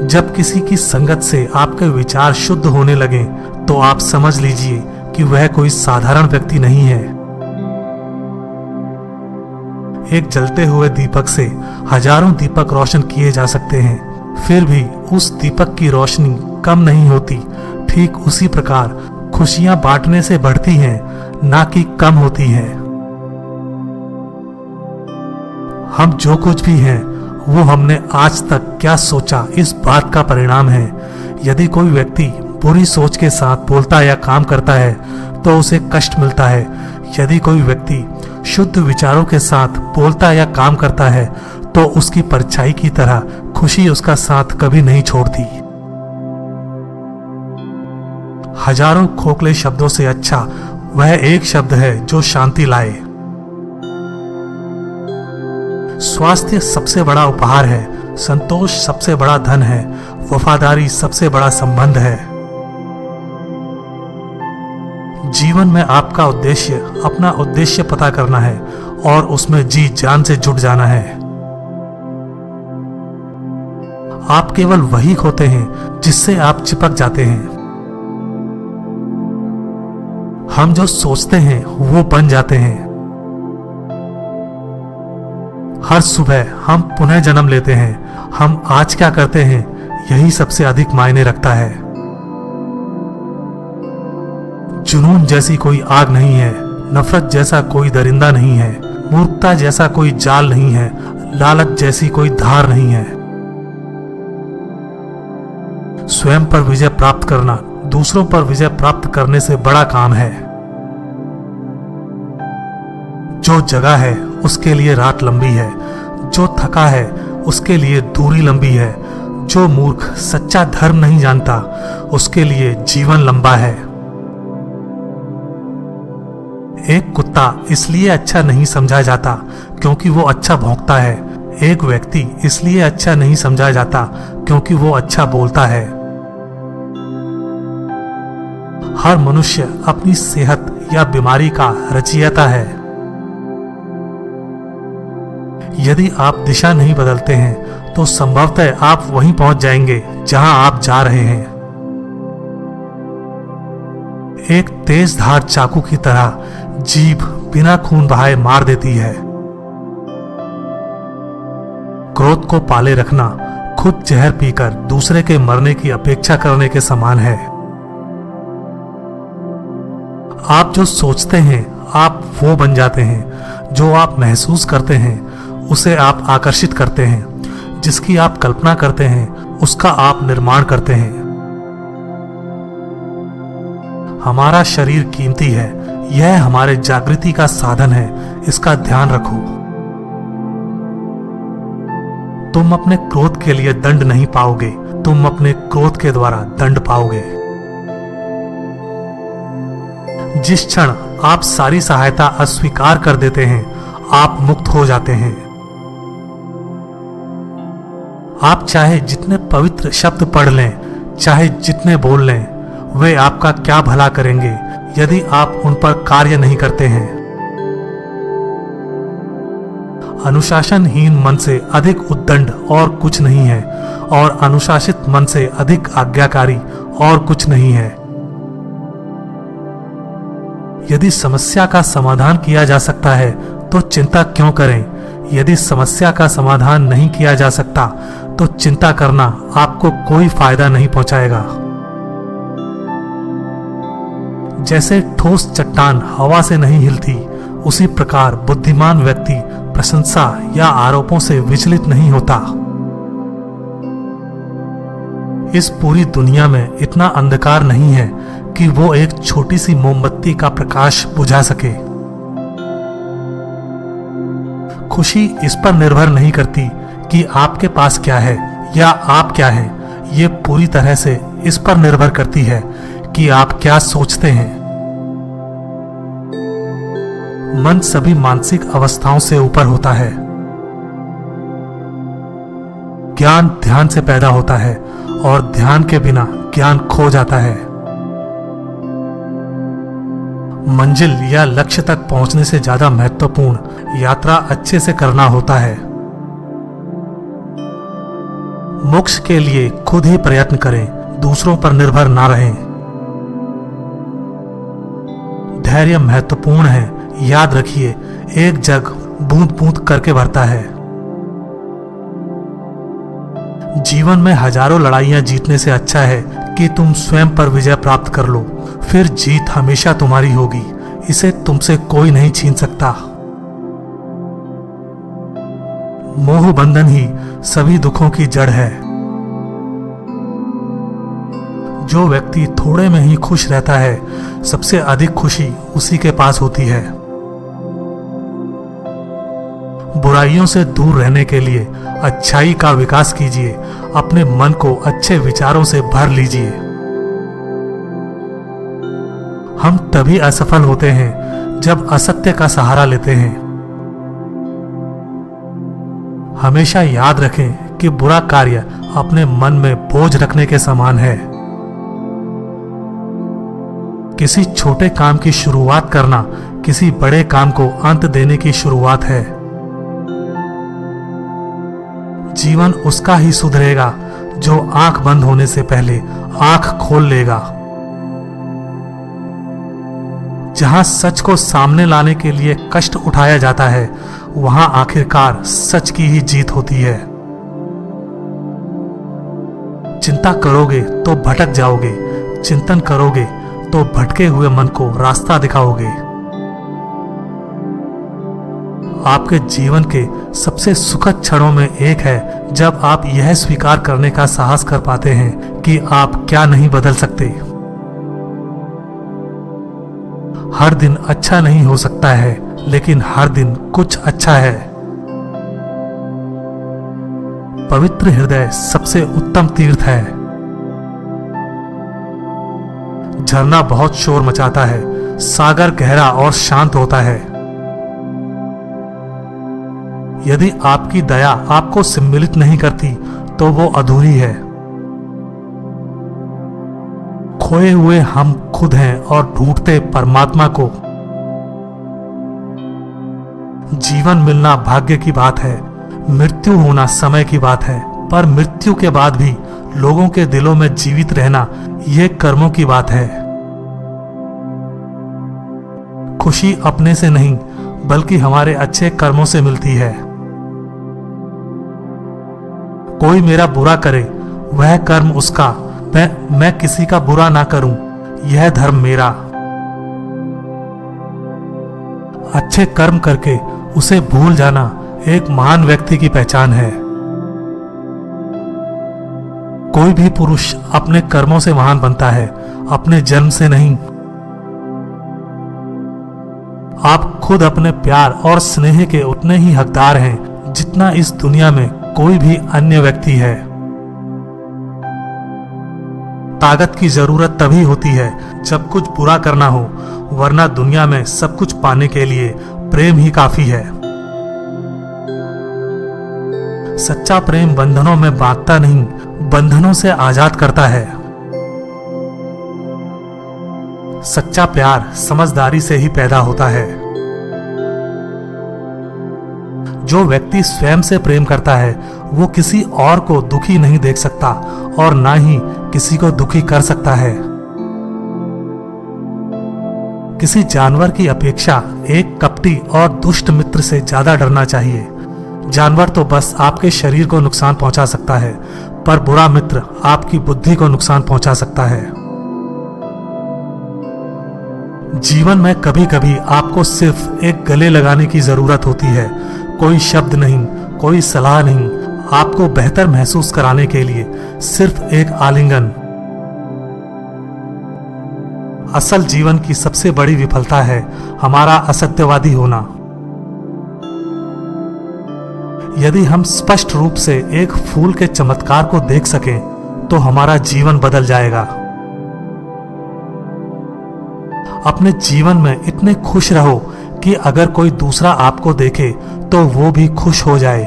जब किसी की संगत से आपके विचार शुद्ध होने लगे तो आप समझ लीजिए कि वह कोई साधारण व्यक्ति नहीं है। एक जलते हुए दीपक से हजारों दीपक रोशन किए जा सकते हैं, फिर भी उस दीपक की रोशनी कम नहीं होती। ठीक उसी प्रकार खुशियां बांटने से बढ़ती हैं, ना कि कम होती हैं। हम जो कुछ भी हैं वो हमने आज तक क्या सोचा इस बात का परिणाम है। यदि कोई व्यक्ति बुरी सोच के साथ बोलता या काम करता है तो उसे कष्ट मिलता है। यदि कोई व्यक्ति शुद्ध विचारों के साथ बोलता या काम करता है तो उसकी परछाई की तरह खुशी उसका साथ कभी नहीं छोड़ती। हजारों खोखले शब्दों से अच्छा वह एक शब्द है जो शांति लाए। स्वास्थ्य सबसे बड़ा उपहार है, संतोष सबसे बड़ा धन है, वफादारी सबसे बड़ा संबंध है। जीवन में आपका उद्देश्य अपना उद्देश्य पता करना है और उसमें जी जान से जुट जाना है। आप केवल वही खोते हैं जिससे आप चिपक जाते हैं। हम जो सोचते हैं वो बन जाते हैं। हर सुबह हम पुनः जन्म लेते हैं। हम आज क्या करते हैं यही सबसे अधिक मायने रखता है। जुनून जैसी कोई आग नहीं है, नफरत जैसा कोई दरिंदा नहीं है, मूर्खता जैसा कोई जाल नहीं है, लालच जैसी कोई धार नहीं है। स्वयं पर विजय प्राप्त करना दूसरों पर विजय प्राप्त करने से बड़ा काम है। जो जगा है उसके लिए रात लंबी है, जो थका है उसके लिए दूरी लंबी है, जो मूर्ख सच्चा धर्म नहीं जानता उसके लिए जीवन लंबा है। एक कुत्ता इसलिए अच्छा नहीं समझा जाता क्योंकि वो अच्छा भौंकता है। एक व्यक्ति इसलिए अच्छा नहीं समझा जाता क्योंकि वो अच्छा बोलता है। हर मनुष्य अपनी सेहत या बीमारी का रचयिता है। यदि आप दिशा नहीं बदलते हैं तो संभवतः आप वहीं पहुंच जाएंगे जहां आप जा रहे हैं। एक तेज धार चाकू की तरह जीभ बिना खून बहाए मार देती है। क्रोध को पाले रखना खुद जहर पीकर दूसरे के मरने की अपेक्षा करने के समान है। आप जो सोचते हैं आप वो बन जाते हैं। जो आप महसूस करते हैं उसे आप आकर्षित करते हैं। जिसकी आप कल्पना करते हैं उसका आप निर्माण करते हैं। हमारा शरीर कीमती है, यह हमारे जागृति का साधन है, इसका ध्यान रखो। तुम अपने क्रोध के लिए दंड नहीं पाओगे, तुम अपने क्रोध के द्वारा दंड पाओगे। जिस क्षण आप सारी सहायता अस्वीकार कर देते हैं आप मुक्त हो जाते हैं। आप चाहे जितने पवित्र शब्द पढ़ लें, चाहे जितने बोल लें, वे आपका क्या भला करेंगे यदि आप उन पर कार्य नहीं करते हैं। अनुशासनहीन मन से अधिक उद्दंड और कुछ नहीं है और अनुशासित मन से अधिक आज्ञाकारी और कुछ नहीं है। यदि समस्या का समाधान किया जा सकता है तो चिंता क्यों करें। यदि समस्या का समाधान नहीं किया जा सकता तो चिंता करना आपको कोई फायदा नहीं पहुंचाएगा। जैसे ठोस चट्टान हवा से नहीं हिलती, उसी प्रकार बुद्धिमान व्यक्ति प्रशंसा या आरोपों से विचलित नहीं होता। इस पूरी दुनिया में इतना अंधकार नहीं है कि वो एक छोटी सी मोमबत्ती का प्रकाश बुझा सके। खुशी इस पर निर्भर नहीं करती कि आपके पास क्या है या आप क्या हैं। ये पूरी तरह से इस पर निर्भर करती है कि आप क्या सोचते हैं। मन सभी मानसिक अवस्थाओं से ऊपर होता है। ज्ञान ध्यान से पैदा होता है और ध्यान के बिना ज्ञान खो जाता है। मंजिल या लक्ष्य तक पहुंचने से ज्यादा महत्वपूर्ण यात्रा अच्छे से करना होता है। मोक्ष के लिए खुद ही प्रयत्न करें, दूसरों पर निर्भर ना रहें। धैर्य महत्वपूर्ण है, याद रखिए, एक जग बूंद बूंद करके भरता है। जीवन में हजारों लड़ाइयां जीतने से अच्छा है कि तुम स्वयं पर विजय प्राप्त कर लो, फिर जीत हमेशा तुम्हारी होगी। इसे तुमसे कोई नहीं छीन सकता। मोह बंधन ही सभी दुखों की जड़ है। जो व्यक्ति थोड़े में ही खुश रहता है, सबसे अधिक खुशी उसी के पास होती है। बुराइयों से दूर रहने के लिए अच्छाई का विकास कीजिए। अपने मन को अच्छे विचारों से भर लीजिए। हम तभी असफल होते हैं जब असत्य का सहारा लेते हैं। हमेशा याद रखें कि बुरा कार्य अपने मन में बोझ रखने के समान है। किसी छोटे काम की शुरुआत करना किसी बड़े काम को अंत देने की शुरुआत है। जीवन उसका ही सुधरेगा जो आंख बंद होने से पहले आंख खोल लेगा। जहां सच को सामने लाने के लिए कष्ट उठाया जाता है, वहां आखिरकार सच की ही जीत होती है। चिंता करोगे तो भटक जाओगे, चिंतन करोगे तो भटके हुए मन को रास्ता दिखाओगे। आपके जीवन के सबसे सुखद क्षणों में एक है जब आप यह स्वीकार करने का साहस कर पाते हैं कि आप क्या नहीं बदल सकते। हर दिन अच्छा नहीं हो सकता है, लेकिन हर दिन कुछ अच्छा है। पवित्र हृदय सबसे उत्तम तीर्थ है। झरना बहुत शोर मचाता है, सागर गहरा और शांत होता है। यदि आपकी दया आपको सम्मिलित नहीं करती तो वो अधूरी है। खोए हुए हम खुद हैं और ढूंढते परमात्मा को। जीवन मिलना भाग्य की बात है, मृत्यु होना समय की बात है, पर मृत्यु के बाद भी लोगों के दिलों में जीवित रहना यह कर्मों की बात है। खुशी अपने से नहीं बल्कि हमारे अच्छे कर्मों से मिलती है। कोई मेरा बुरा करे वह कर्म उसका, मैं किसी का बुरा ना करूं यह धर्म मेरा। अच्छे कर्म करके उसे भूल जाना एक महान व्यक्ति की पहचान है। कोई भी पुरुष अपने कर्मों से महान बनता है, अपने जन्म से नहीं। आप खुद अपने प्यार और स्नेह के उतने ही हकदार हैं जितना इस दुनिया में कोई भी अन्य व्यक्ति है। ताकत की जरूरत तभी होती है जब कुछ बुरा करना हो, वरना दुनिया में सब कुछ पाने के लिए प्रेम ही काफी है। सच्चा प्रेम बंधनों में बांधता नहीं, बंधनों से आजाद करता है। सच्चा प्यार समझदारी से ही पैदा होता है। जो व्यक्ति स्वयं से प्रेम करता है वो किसी और को दुखी नहीं देख सकता और ना ही किसी को दुखी कर सकता है। किसी जानवर की अपेक्षा एक कपटी और दुष्ट मित्र से ज्यादा डरना चाहिए। जानवर तो बस आपके शरीर को नुकसान पहुंचा सकता है, पर बुरा मित्र आपकी बुद्धि को नुकसान पहुंचा सकता है। जीवन में कभी कभी आपको सिर्फ एक गले लगाने की जरूरत होती है। कोई शब्द नहीं, कोई सलाह नहीं, आपको बेहतर महसूस कराने के लिए सिर्फ एक आलिंगन। असल जीवन की सबसे बड़ी विफलता है हमारा असत्यवादी होना। यदि हम स्पष्ट रूप से एक फूल के चमत्कार को देख सकें तो हमारा जीवन बदल जाएगा। अपने जीवन में इतने खुश रहो कि अगर कोई दूसरा आपको देखे तो वो भी खुश हो जाए।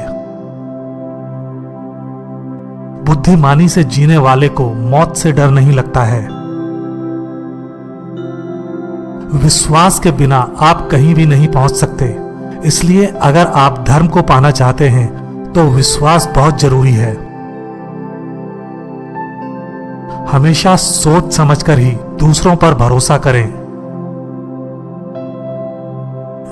बुद्धिमानी से जीने वाले को मौत से डर नहीं लगता है। विश्वास के बिना आप कहीं भी नहीं पहुंच सकते, इसलिए अगर आप धर्म को पाना चाहते हैं तो विश्वास बहुत जरूरी है। हमेशा सोच समझकर ही दूसरों पर भरोसा करें।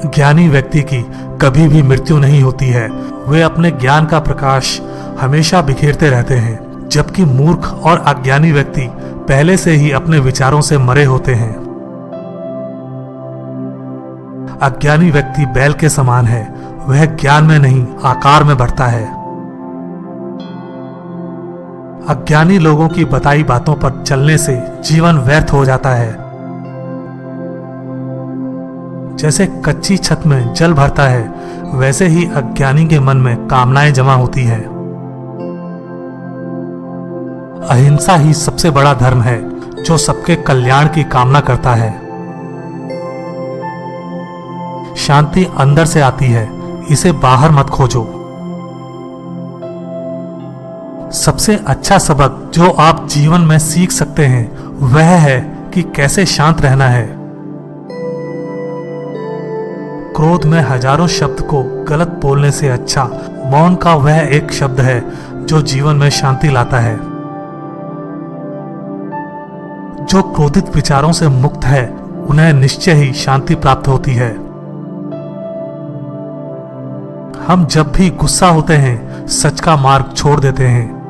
ज्ञानी व्यक्ति की कभी भी मृत्यु नहीं होती है। वे अपने ज्ञान का प्रकाश हमेशा बिखेरते रहते हैं, जबकि मूर्ख और अज्ञानी व्यक्ति पहले से ही अपने विचारों से मरे होते हैं। अज्ञानी व्यक्ति बैल के समान है, वह ज्ञान में नहीं आकार में बढ़ता है। अज्ञानी लोगों की बताई बातों पर चलने से जीवन व्यर्थ हो जाता है। जैसे कच्ची छत में जल भरता है, वैसे ही अज्ञानी के मन में कामनाएं जमा होती है। अहिंसा ही सबसे बड़ा धर्म है, जो सबके कल्याण की कामना करता है। शांति अंदर से आती है, इसे बाहर मत खोजो। सबसे अच्छा सबक जो आप जीवन में सीख सकते हैं वह है कि कैसे शांत रहना है। क्रोध में हजारों शब्द को गलत बोलने से अच्छा मौन का वह एक शब्द है जो जीवन में शांति लाता है। जो क्रोधित विचारों से मुक्त है, उन्हें निश्चय ही शांति प्राप्त होती है। हम जब भी गुस्सा होते हैं, सच का मार्ग छोड़ देते हैं।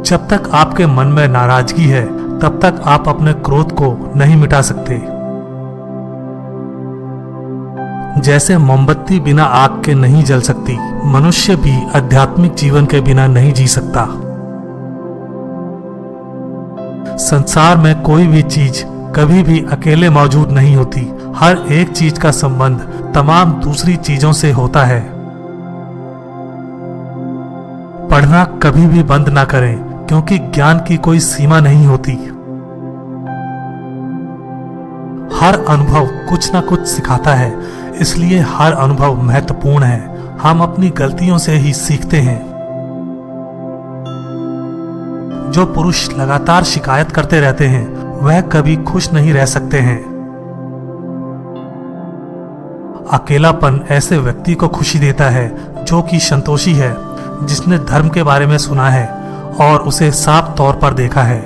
जब तक आपके मन में नाराजगी है, तब तक आप अपने क्रोध को नहीं मिटा सकते। जैसे मोमबत्ती बिना आग के नहीं जल सकती, मनुष्य भी आध्यात्मिक जीवन के बिना नहीं जी सकता। संसार में कोई भी चीज कभी भी अकेले मौजूद नहीं होती। हर एक चीज का संबंध तमाम दूसरी चीजों से होता है। पढ़ना कभी भी बंद ना करें, क्योंकि ज्ञान की कोई सीमा नहीं होती। हर अनुभव कुछ ना कुछ सिखाता है, इसलिए हर अनुभव महत्वपूर्ण है। हम अपनी गलतियों से ही सीखते हैं। जो पुरुष लगातार शिकायत करते रहते हैं, वह कभी खुश नहीं रह सकते हैं। अकेलापन ऐसे व्यक्ति को खुशी देता है जो कि संतोषी है, जिसने धर्म के बारे में सुना है और उसे साफ तौर पर देखा है।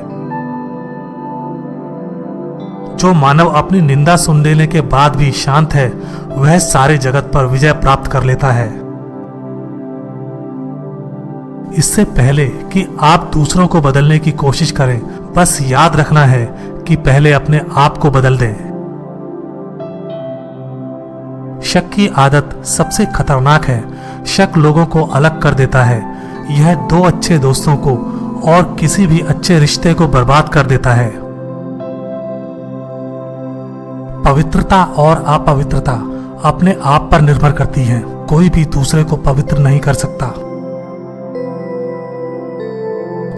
जो मानव अपनी निंदा सुन लेने के बाद भी शांत है, वह सारे जगत पर विजय प्राप्त कर लेता है। इससे पहले कि आप दूसरों को बदलने की कोशिश करें, बस याद रखना है कि पहले अपने आप को बदल दें। शक की आदत सबसे खतरनाक है। शक लोगों को अलग कर देता है। यह दो अच्छे दोस्तों को और किसी भी अच्छे रिश्ते को बर्बाद कर देता है। पवित्रता और अपवित्रता अपने आप पर निर्भर करती है। कोई भी दूसरे को पवित्र नहीं कर सकता।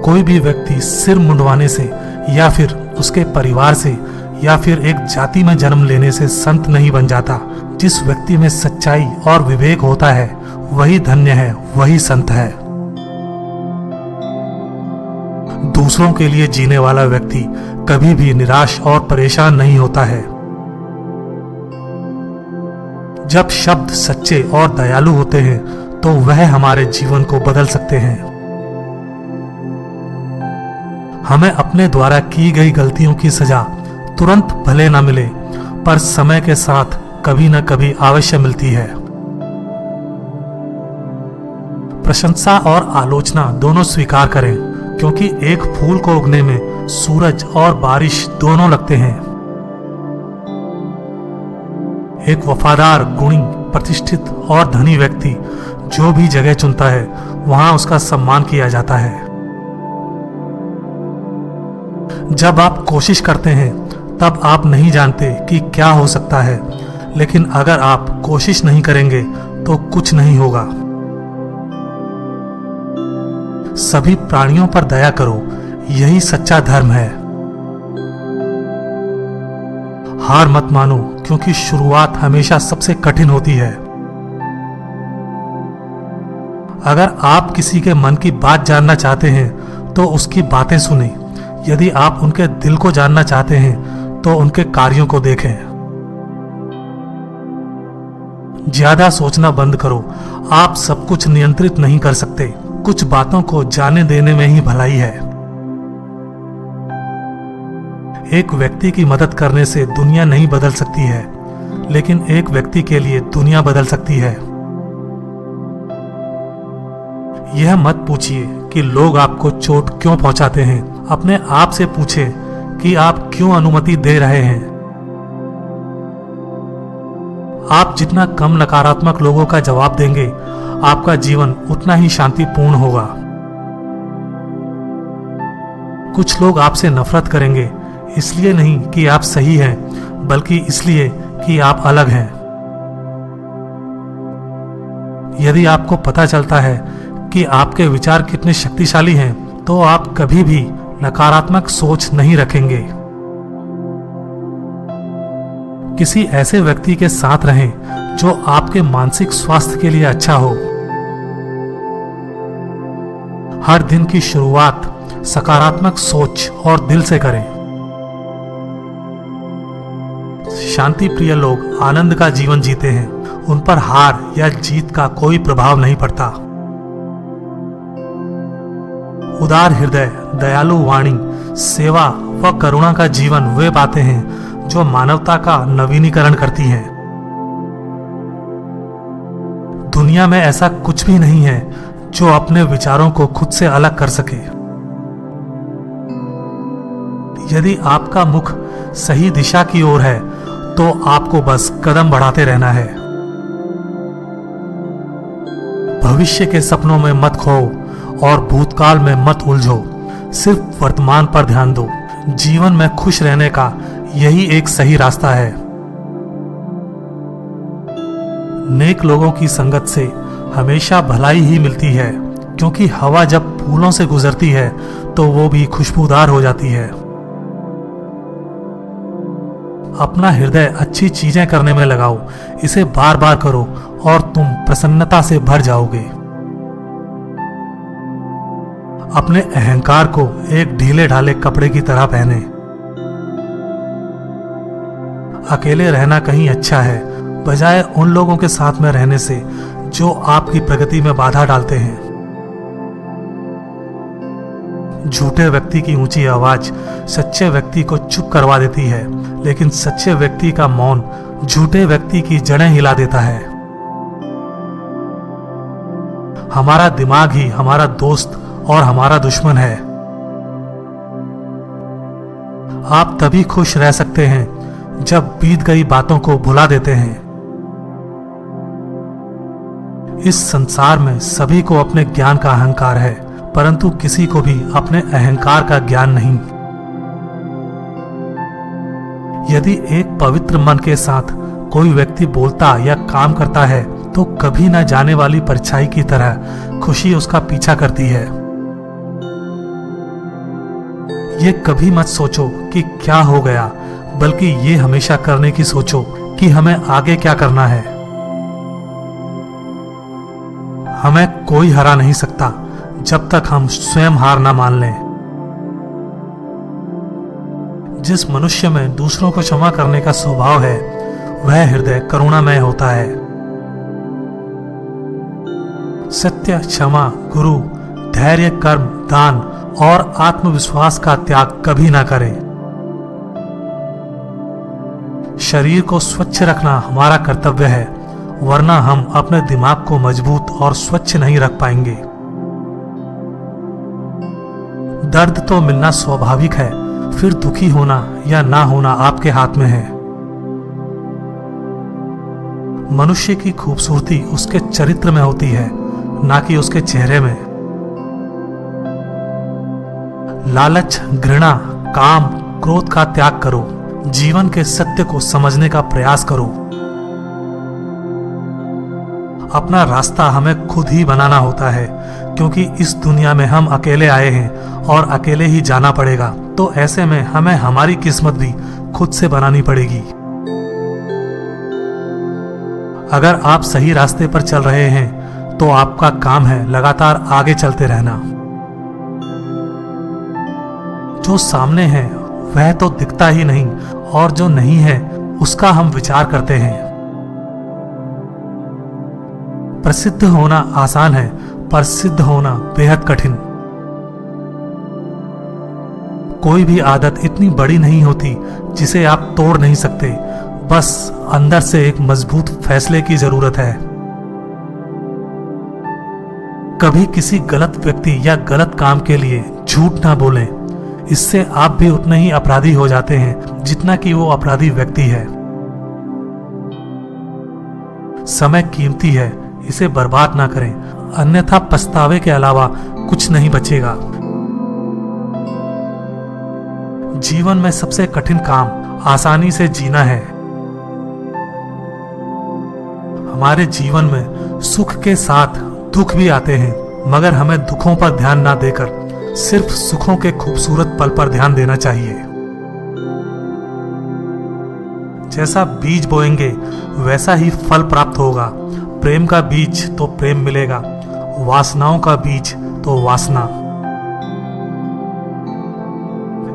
कोई भी व्यक्ति सिर मुंडवाने से या फिर उसके परिवार से या फिर एक जाति में जन्म लेने से संत नहीं बन जाता। जिस व्यक्ति में सच्चाई और विवेक होता है, वही धन्य है, वही संत है। दूसरों के लिए जीने वाला व्यक्ति कभी भी निराश और परेशान नहीं होता है। जब शब्द सच्चे और दयालु होते हैं, तो वह हमारे जीवन को बदल सकते हैं। हमें अपने द्वारा की गई गलतियों की सजा तुरंत भले न मिले, पर समय के साथ कभी न कभी अवश्य मिलती है। प्रशंसा और आलोचना दोनों स्वीकार करें, क्योंकि एक फूल को उगने में सूरज और बारिश दोनों लगते हैं। एक वफादार, गुणी, प्रतिष्ठित और धनी व्यक्ति जो भी जगह चुनता है, वहां उसका सम्मान किया जाता है। जब आप कोशिश करते हैं, तब आप नहीं जानते कि क्या हो सकता है, लेकिन अगर आप कोशिश नहीं करेंगे तो कुछ नहीं होगा। सभी प्राणियों पर दया करो, यही सच्चा धर्म है। हार मत मानो, क्योंकि शुरुआत हमेशा सबसे कठिन होती है। अगर आप किसी के मन की बात जानना चाहते हैं, तो उसकी बातें सुनें। यदि आप उनके दिल को जानना चाहते हैं, तो उनके कार्यों को देखें। ज्यादा सोचना बंद करो। आप सब कुछ नियंत्रित नहीं कर सकते। कुछ बातों को जाने देने में ही भलाई है। एक व्यक्ति की मदद करने से दुनिया नहीं बदल सकती है, लेकिन एक व्यक्ति के लिए दुनिया बदल सकती है। यह मत पूछिए कि लोग आपको चोट क्यों पहुंचाते हैं। अपने आप से पूछें कि आप क्यों अनुमति दे रहे हैं। आप जितना कम नकारात्मक लोगों का जवाब देंगे, आपका जीवन उतना ही शांतिपूर्ण होगा। कुछ लोग आपसे नफरत करेंगे, इसलिए नहीं कि आप सही हैं, बल्कि इसलिए कि आप अलग हैं। यदि आपको पता चलता है कि आपके विचार कितने शक्तिशाली हैं, तो आप कभी भी नकारात्मक सोच नहीं रखेंगे। किसी ऐसे व्यक्ति के साथ रहें जो आपके मानसिक स्वास्थ्य के लिए अच्छा हो। हर दिन की शुरुआत सकारात्मक सोच और दिल से करें। शांति प्रिय लोग आनंद का जीवन जीते हैं। उन पर हार या जीत का कोई प्रभाव नहीं पड़ता। उदार हृदय, दयालु वाणी, सेवा व करुणा का जीवन वे बातें हैं जो मानवता का नवीनीकरण करती हैं। दुनिया में ऐसा कुछ भी नहीं है जो अपने विचारों को खुद से अलग कर सके। यदि आपका मुख सही दिशा की ओर है, तो आपको बस कदम बढ़ाते रहना है। भविष्य के सपनों में मत खो और भूतकाल में मत उलझो। सिर्फ वर्तमान पर ध्यान दो। जीवन में खुश रहने का यही एक सही रास्ता है। नेक लोगों की संगत से हमेशा भलाई ही मिलती है, क्योंकि हवा जब फूलों से गुजरती है तो वो भी खुशबूदार हो जाती है। अपना हृदय अच्छी चीजें करने में लगाओ। इसे बार बार करो और तुम प्रसन्नता से भर जाओगे। अपने अहंकार को एक ढीले ढाले कपड़े की तरह पहने। अकेले रहना कहीं अच्छा है, बजाय उन लोगों के साथ में रहने से जो आपकी प्रगति में बाधा डालते हैं। झूठे व्यक्ति की ऊंची आवाज सच्चे व्यक्ति को चुप करवा देती है, लेकिन सच्चे व्यक्ति का मौन झूठे व्यक्ति की जड़ें हिला देता है। हमारा दिमाग ही हमारा दोस्त और हमारा दुश्मन है। आप तभी खुश रह सकते हैं जब बीत गई बातों को भुला देते हैं। इस संसार में सभी को अपने ज्ञान का अहंकार है, परंतु किसी को भी अपने अहंकार का ज्ञान नहीं। यदि एक पवित्र मन के साथ कोई व्यक्ति बोलता या काम करता है, तो कभी न जाने वाली परछाई की तरह खुशी उसका पीछा करती है। ये कभी मत सोचो कि क्या हो गया, बल्कि ये हमेशा करने की सोचो कि हमें आगे क्या करना है। हमें कोई हरा नहीं सकता जब तक हम स्वयं हार ना मान लें। जिस मनुष्य में दूसरों को क्षमा करने का स्वभाव है, वह हृदय करुणामय होता है। सत्य, क्षमा, गुरु, धैर्य, कर्म, दान और आत्मविश्वास का त्याग कभी ना करें। शरीर को स्वच्छ रखना हमारा कर्तव्य है, वरना हम अपने दिमाग को मजबूत और स्वच्छ नहीं रख पाएंगे। दर्द तो मिलना स्वाभाविक है, फिर दुखी होना या ना होना आपके हाथ में है। मनुष्य की खूबसूरती उसके चरित्र में होती है, ना कि उसके चेहरे में। लालच, घृणा, काम, क्रोध का त्याग करो। जीवन के सत्य को समझने का प्रयास करो। अपना रास्ता हमें खुद ही बनाना होता है, क्योंकि इस दुनिया में हम अकेले आए हैं और अकेले ही जाना पड़ेगा। तो ऐसे में हमें हमारी किस्मत भी खुद से बनानी पड़ेगी। अगर आप सही रास्ते पर चल रहे हैं, तो आपका काम है लगातार आगे चलते रहना। जो सामने है वह तो दिखता ही नहीं, और जो नहीं है उसका हम विचार करते हैं। प्रसिद्ध होना आसान है, पर सिद्ध होना बेहद कठिन। कोई भी आदत इतनी बड़ी नहीं होती जिसे आप तोड़ नहीं सकते, बस अंदर से एक मजबूत फैसले की जरूरत है। कभी किसी गलत व्यक्ति या गलत काम के लिए झूठ ना बोलें। इससे आप भी उतने ही अपराधी हो जाते हैं जितना कि वो अपराधी व्यक्ति है। समय कीमती है, इसे बर्बाद ना करें, अन्यथा पछतावे के अलावा कुछ नहीं बचेगा। जीवन में सबसे कठिन काम आसानी से जीना है। हमारे जीवन में सुख के साथ दुख भी आते हैं, मगर हमें दुखों पर ध्यान ना देकर सिर्फ सुखों के खूबसूरत पल पर ध्यान देना चाहिए। जैसा बीज बोएंगे वैसा ही फल प्राप्त होगा। प्रेम का बीज तो प्रेम मिलेगा, वासनाओं का बीज तो वासना।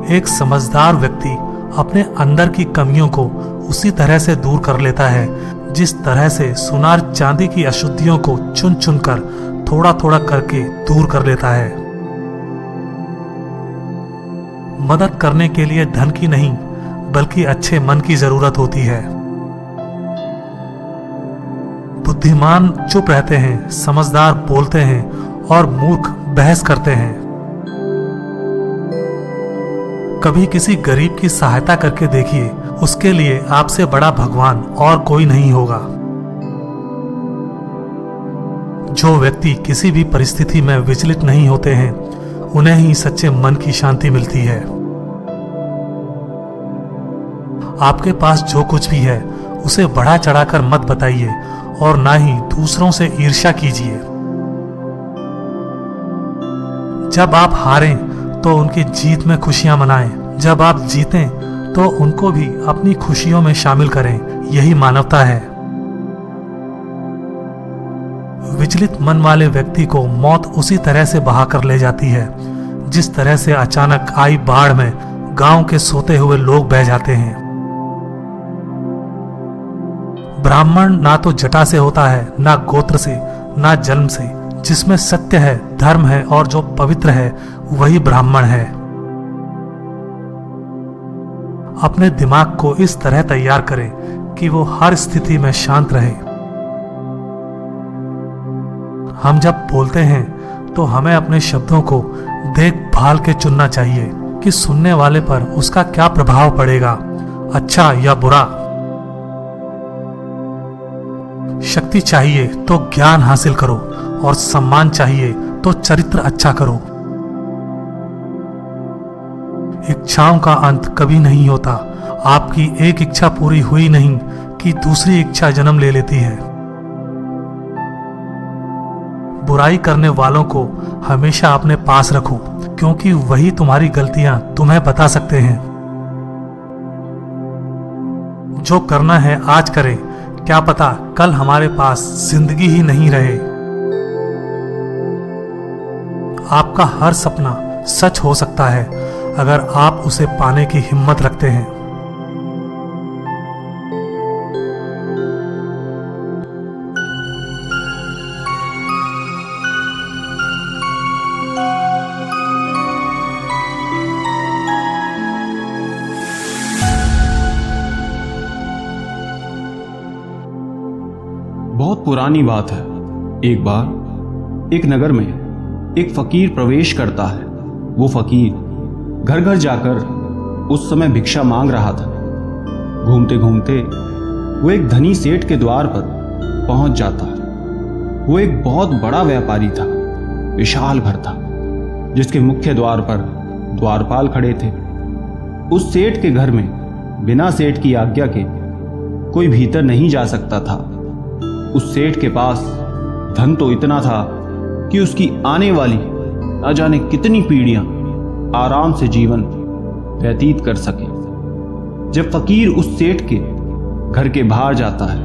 एक समझदार व्यक्ति अपने अंदर की कमियों को उसी तरह से दूर कर लेता है जिस तरह से सुनार चांदी की अशुद्धियों को चुन चुन कर थोड़ा थोड़ा करके दूर कर लेता है। मदद करने के लिए धन की नहीं बल्कि अच्छे मन की जरूरत होती है। बुद्धिमान चुप रहते हैं, समझदार बोलते हैं और मूर्ख बहस करते हैं। कभी किसी गरीब की सहायता करके देखिए, उसके लिए आपसे बड़ा भगवान और कोई नहीं होगा। जो व्यक्ति किसी भी परिस्थिति में विचलित नहीं होते हैं, उन्हें ही सच्चे मन की शांति मिलती है। आपके पास जो कुछ भी है उसे बढ़ा चढ़ाकर मत बताइए और ना ही दूसरों से ईर्ष्या कीजिए। जब आप हारें तो उनकी जीत में खुशियां मनाएं, जब आप जीतें तो उनको भी अपनी खुशियों में शामिल करें। यही मानवता है। विचलित मन वाले व्यक्ति को मौत उसी तरह से बहा कर ले जाती है जिस तरह से अचानक आई बाढ़ में गांव के सोते हुए लोग बह जाते हैं। ब्राह्मण ना तो जटा से होता है, ना गोत्र से, ना जन्म से। जिसमें सत्य है, धर्म है और जो पवित्र है वही ब्राह्मण है। अपने दिमाग को इस तरह तैयार करें कि वो हर स्थिति में शांत रहे। हम जब बोलते हैं तो हमें अपने शब्दों को देखभाल के चुनना चाहिए कि सुनने वाले पर उसका क्या प्रभाव पड़ेगा, अच्छा या बुरा। शक्ति चाहिए तो ज्ञान हासिल करो और सम्मान चाहिए तो चरित्र अच्छा करो। इच्छाओं का अंत कभी नहीं होता। आपकी एक इच्छा पूरी हुई नहीं कि दूसरी इच्छा जन्म ले लेती है। बुराई करने वालों को हमेशा अपने पास रखो, क्योंकि वही तुम्हारी गलतियां तुम्हें बता सकते हैं। जो करना है आज करें, क्या पता कल हमारे पास जिंदगी ही नहीं रहे। आपका हर सपना सच हो सकता है अगर आप उसे पाने की हिम्मत रखते हैं। बहुत पुरानी बात है। एक बार एक नगर में एक फकीर प्रवेश करता है। वो फकीर घर घर जाकर उस समय भिक्षा मांग रहा था। घूमते घूमते वो एक धनी सेठ के द्वार पर पहुंच जाता है। वो एक बहुत बड़ा व्यापारी था, विशाल घर था, जिसके मुख्य द्वार पर द्वारपाल खड़े थे। उस सेठ के घर में बिना सेठ की आज्ञा के कोई भीतर नहीं जा सकता था। उस सेठ के पास धन तो इतना था कि उसकी आने वाली न जाने कितनी पीढ़ियां आराम से जीवन व्यतीत कर सके। जब फकीर उस सेठ के घर के बाहर जाता है,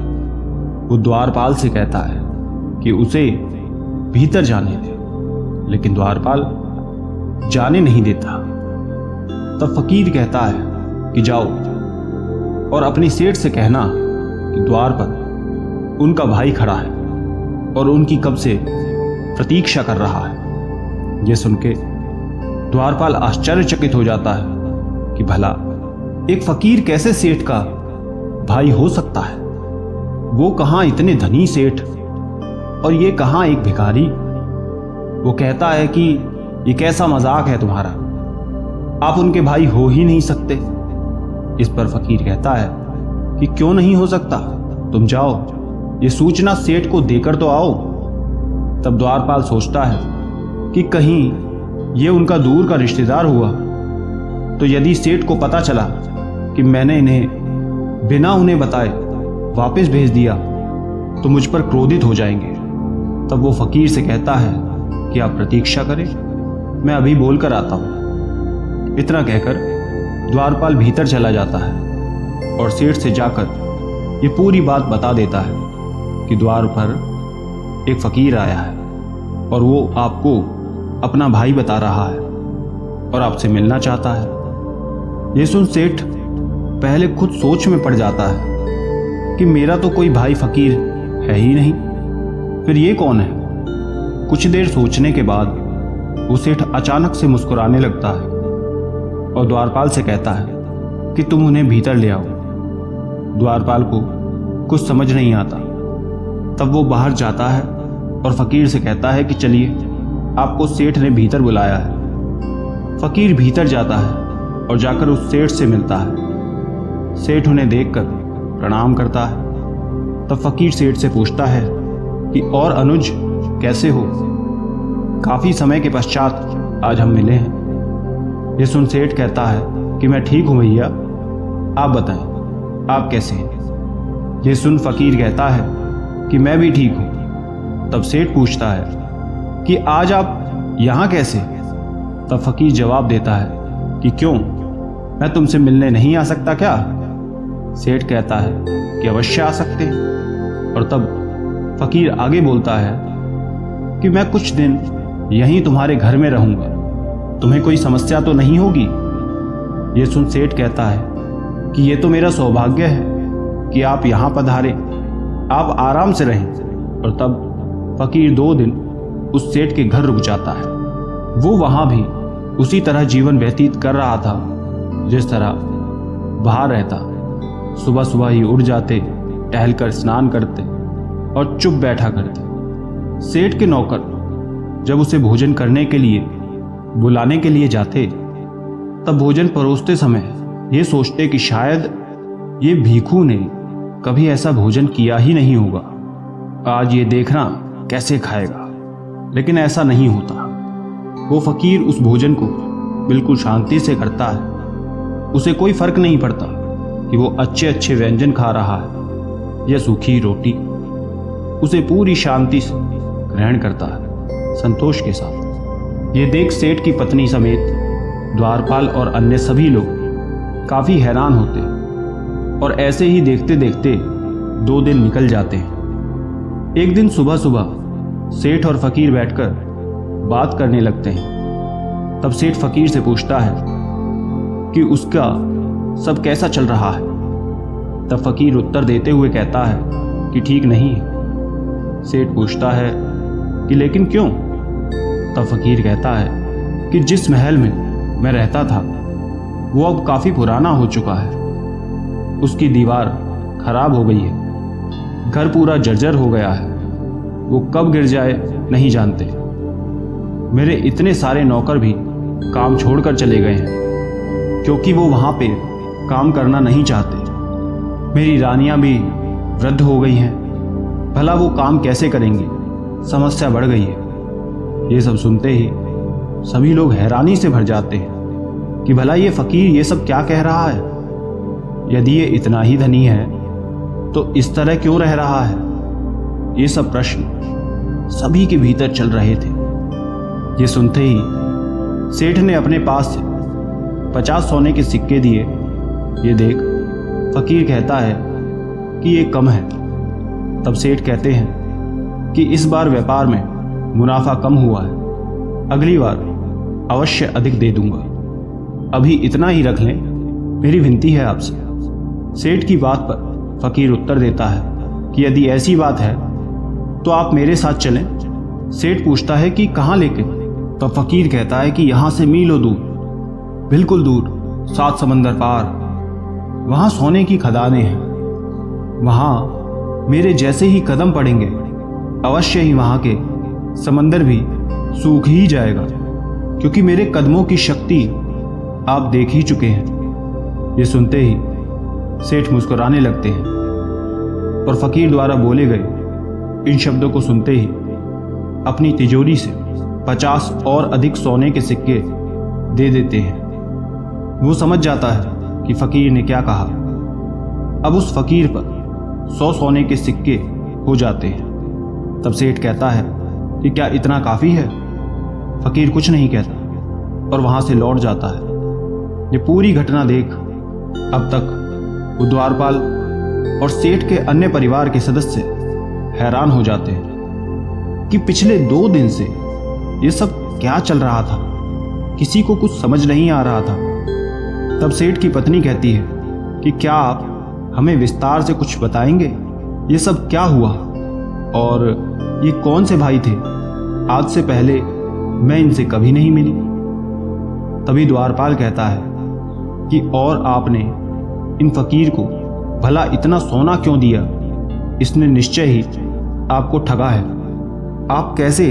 वो द्वारपाल से कहता है कि उसे भीतर जाने दे, लेकिन द्वारपाल जाने नहीं देता। तब फकीर कहता है कि जाओ और अपने सेठ से कहना कि द्वार पर उनका भाई खड़ा है और उनकी कब से प्रतीक्षा कर रहा है। यह सुन के द्वारपाल आश्चर्यचकित हो जाता है कि भला एक फकीर कैसे सेठ का भाई हो सकता है। वो कहां इतने धनी सेठ और ये कहां एक भिखारी। वो कहता है कि ये कैसा मजाक है तुम्हारा, आप उनके भाई हो ही नहीं सकते। इस पर फकीर कहता है कि क्यों नहीं हो सकता, तुम जाओ ये सूचना सेठ को देकर तो आओ। तब द्वारपाल सोचता है कि कहीं ये उनका दूर का रिश्तेदार हुआ, तो यदि सेठ को पता चला कि मैंने इन्हें बिना उन्हें बताए वापस भेज दिया तो मुझ पर क्रोधित हो जाएंगे। तब वो फकीर से कहता है कि आप प्रतीक्षा करें, मैं अभी बोल कर आता हूं। इतना कहकर द्वारपाल भीतर चला जाता है और सेठ से जाकर ये पूरी बात बता देता है कि द्वार पर एक फकीर आया है और वो आपको अपना भाई बता रहा है और आपसे मिलना चाहता है। ये सुन सेठ पहले खुद सोच में पड़ जाता है कि मेरा तो कोई भाई फकीर है ही नहीं, फिर ये कौन है। कुछ देर सोचने के बाद वो सेठ अचानक से मुस्कुराने लगता है और द्वारपाल से कहता है कि तुम उन्हें भीतर ले आओ। द्वारपाल को कुछ समझ नहीं आता। तब वो बाहर जाता है और फकीर से कहता है कि चलिए, आपको सेठ ने भीतर बुलाया है। फकीर भीतर जाता है और जाकर उस सेठ से मिलता है। सेठ उन्हें देखकर प्रणाम करता है। तब फकीर सेठ से पूछता है कि और अनुज कैसे हो, काफी समय के पश्चात आज हम मिले हैं। ये सुन सेठ कहता है कि मैं ठीक हूं भैया, आप बताएं आप कैसे हैं। ये सुन फकीर कहता है कि मैं भी ठीक हूं। तब सेठ पूछता है कि आज आप यहां कैसे। तब फकीर जवाब देता है कि क्यों, मैं तुमसे मिलने नहीं आ सकता क्या। सेठ कहता है कि अवश्य आ सकते हैं। और तब फकीर आगे बोलता है कि मैं कुछ दिन यहीं तुम्हारे घर में रहूंगा, तुम्हें कोई समस्या तो नहीं होगी। ये सुन सेठ कहता है कि ये तो मेरा सौभाग्य है कि आप यहां पधारे, आप आराम से रहें। और तब फकीर 2 दिन उस सेठ के घर रुक जाता है। वो वहां भी उसी तरह जीवन व्यतीत कर रहा था जिस तरह बाहर रहता। सुबह सुबह ही उठ जाते, टहलकर स्नान करते और चुप बैठा करते। सेठ के नौकर जब उसे भोजन करने के लिए बुलाने के लिए जाते, तब भोजन परोसते समय ये सोचते कि शायद ये भीखू ने कभी ऐसा भोजन किया ही नहीं होगा, आज ये देखना कैसे खाएगा। लेकिन ऐसा नहीं होता। वो फकीर उस भोजन को बिल्कुल शांति से करता है। उसे कोई फर्क नहीं पड़ता कि वो अच्छे अच्छे व्यंजन खा रहा है या सूखी रोटी। उसे पूरी शांति से ग्रहण करता है, संतोष के साथ। ये देख सेठ की पत्नी समेत द्वारपाल और अन्य सभी लोग काफी हैरान होते हैं। और ऐसे ही देखते देखते 2 दिन निकल जाते हैं। एक दिन सुबह सुबह सेठ और फकीर बैठकर बात करने लगते हैं। तब सेठ फकीर से पूछता है कि उसका सब कैसा चल रहा है। तब फकीर उत्तर देते हुए कहता है कि ठीक नहीं है। सेठ पूछता है कि लेकिन क्यों। तब फकीर कहता है कि जिस महल में मैं रहता था वो अब काफी पुराना हो चुका है, उसकी दीवार खराब हो गई है, घर पूरा जर्जर हो गया है, वो कब गिर जाए नहीं जानते। मेरे इतने सारे नौकर भी काम छोड़कर चले गए हैं क्योंकि वो वहां पे काम करना नहीं चाहते। मेरी रानियां भी वृद्ध हो गई हैं, भला वो काम कैसे करेंगी, समस्या बढ़ गई है। ये सब सुनते ही सभी लोग हैरानी से भर जाते हैं कि भला ये फकीर ये सब क्या कह रहा है। यदि ये इतना ही धनी है तो इस तरह क्यों रह रहा है। ये सब प्रश्न सभी के भीतर चल रहे थे। ये सुनते ही सेठ ने अपने पास से 50 सोने के सिक्के दिए। ये देख फकीर कहता है कि ये कम है। तब सेठ कहते हैं कि इस बार व्यापार में मुनाफा कम हुआ है, अगली बार अवश्य अधिक दे दूंगा, अभी इतना ही रख लें, मेरी विनती है आपसे। सेठ की बात पर फकीर उत्तर देता है कि यदि ऐसी बात है तो आप मेरे साथ चलें। सेठ पूछता है कि कहाँ लेके। तो फकीर कहता है कि यहां से मीलों दूर, बिल्कुल दूर, 7 समंदर पार, वहां सोने की खदानें हैं। वहां मेरे जैसे ही कदम पड़ेंगे अवश्य ही वहां के समंदर भी सूख ही जाएगा, क्योंकि मेरे कदमों की शक्ति आप देख ही चुके हैं। ये सुनते ही सेठ मुस्कुराने लगते हैं और फकीर द्वारा बोले गए इन शब्दों को सुनते ही अपनी तिजोरी से 50 और अधिक सोने के सिक्के दे देते हैं। वो समझ जाता है कि फकीर ने क्या कहा। अब उस फकीर पर 100 सोने के सिक्के हो जाते हैं। तब सेठ कहता है कि क्या इतना काफ़ी है? फकीर कुछ नहीं कहता और वहाँ से लौट जाता है। ये पूरी घटना देख अब तक वो द्वारपाल और सेठ के अन्य परिवार के सदस्य हैरान हो जाते हैं कि पिछले 2 दिन से ये सब क्या चल रहा था। किसी को कुछ समझ नहीं आ रहा था। तब सेठ की पत्नी कहती है कि क्या आप हमें विस्तार से कुछ बताएंगे? ये सब क्या हुआ और ये कौन से भाई थे? आज से पहले मैं इनसे कभी नहीं मिली। तभी द्वारपाल कहता है कि और आपने इन फकीर को भला इतना सोना क्यों दिया? इसने निश्चय ही आपको ठगा है। आप कैसे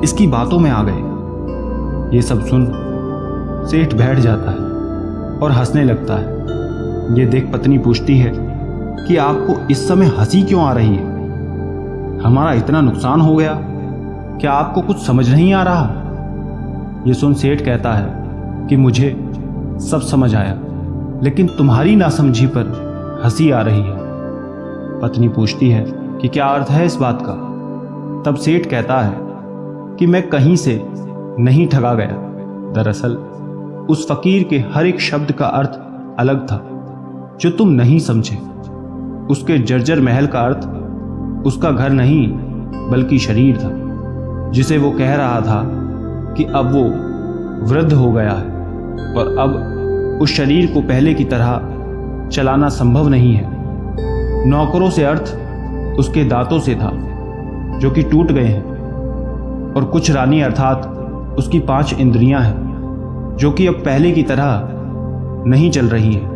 इसकी बातों में आ गए? ये सब सुन सेठ बैठ जाता है और हंसने लगता है। ये देख पत्नी पूछती है कि आपको इस समय हंसी क्यों आ रही है? हमारा इतना नुकसान हो गया, क्या आपको कुछ समझ नहीं आ रहा? ये सुन सेठ कहता है कि मुझे सब समझ आया, लेकिन तुम्हारी नासमझी पर हंसी आ रही है। पत्नी पूछती है कि क्या अर्थ है इस बात का? तब सेठ कहता है कि मैं कहीं से नहीं ठगा गया। दरअसल उस फकीर के हर एक शब्द का अर्थ अलग था जो तुम नहीं समझे। उसके जर्जर महल का अर्थ उसका घर नहीं बल्कि शरीर था, जिसे वो कह रहा था कि अब वो वृद्ध हो गया है और अब उस शरीर को पहले की तरह चलाना संभव नहीं है। नौकरों से अर्थ उसके दांतों से था जो कि टूट गए हैं, और कुछ रानी अर्थात उसकी 5 इंद्रियां हैं जो कि अब पहले की तरह नहीं चल रही हैं।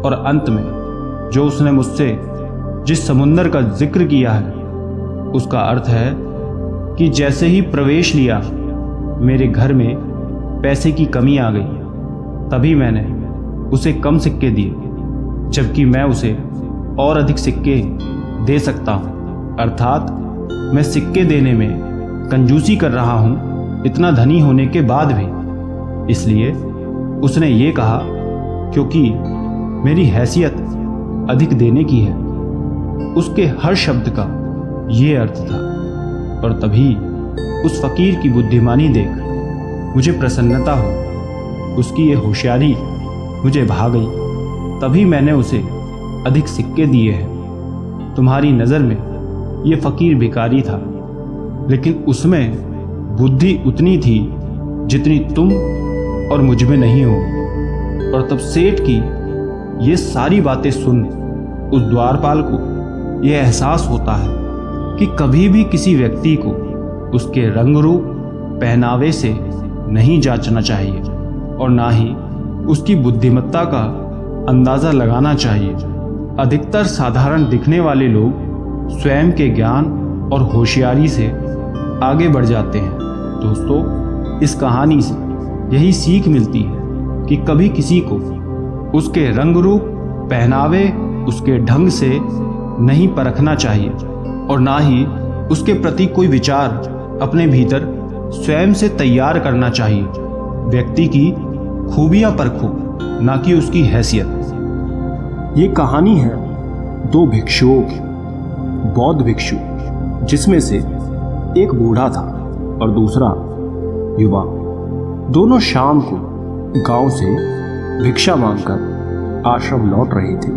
और अंत में जो उसने मुझसे जिस समुंदर का जिक्र किया है, उसका अर्थ है कि जैसे ही प्रवेश लिया मेरे घर में पैसे की कमी आ गई, तभी मैंने उसे कम सिक्के दिए, जबकि मैं उसे और अधिक सिक्के दे सकता हूँ। अर्थात मैं सिक्के देने में कंजूसी कर रहा हूँ, इतना धनी होने के बाद भी। इसलिए उसने ये कहा क्योंकि मेरी हैसियत अधिक देने की है। उसके हर शब्द का ये अर्थ था। और तभी उस फकीर की बुद्धिमानी देख मुझे प्रसन्नता हो, उसकी ये होशियारी मुझे भा गई। तभी मैंने उसे अधिक सिक्के दिए हैं। तुम्हारी नज़र में ये फकीर भिखारी था, लेकिन उसमें बुद्धि उतनी थी जितनी तुम और मुझ में नहीं हो। और तब सेठ की ये सारी बातें सुन उस द्वारपाल को यह एहसास होता है कि कभी भी किसी व्यक्ति को उसके रंग रूप पहनावे से नहीं जांचना चाहिए और ना ही उसकी बुद्धिमत्ता का अंदाज़ा लगाना चाहिए। अधिकतर साधारण दिखने वाले लोग स्वयं के ज्ञान और होशियारी से आगे बढ़ जाते हैं। दोस्तों, इस कहानी से यही सीख मिलती है कि कभी किसी को उसके रंग रूप पहनावे उसके ढंग से नहीं परखना चाहिए और ना ही उसके प्रति कोई विचार अपने भीतर स्वयं से तैयार करना चाहिए। व्यक्ति की खूबियां परखो, ना कि उसकी हैसियत। ये कहानी है 2 भिक्षुओं की। बौद्ध भिक्षु, जिसमें से एक बूढ़ा था और दूसरा युवा। दोनों शाम को गांव से भिक्षा मांगकर आश्रम लौट रहे थे।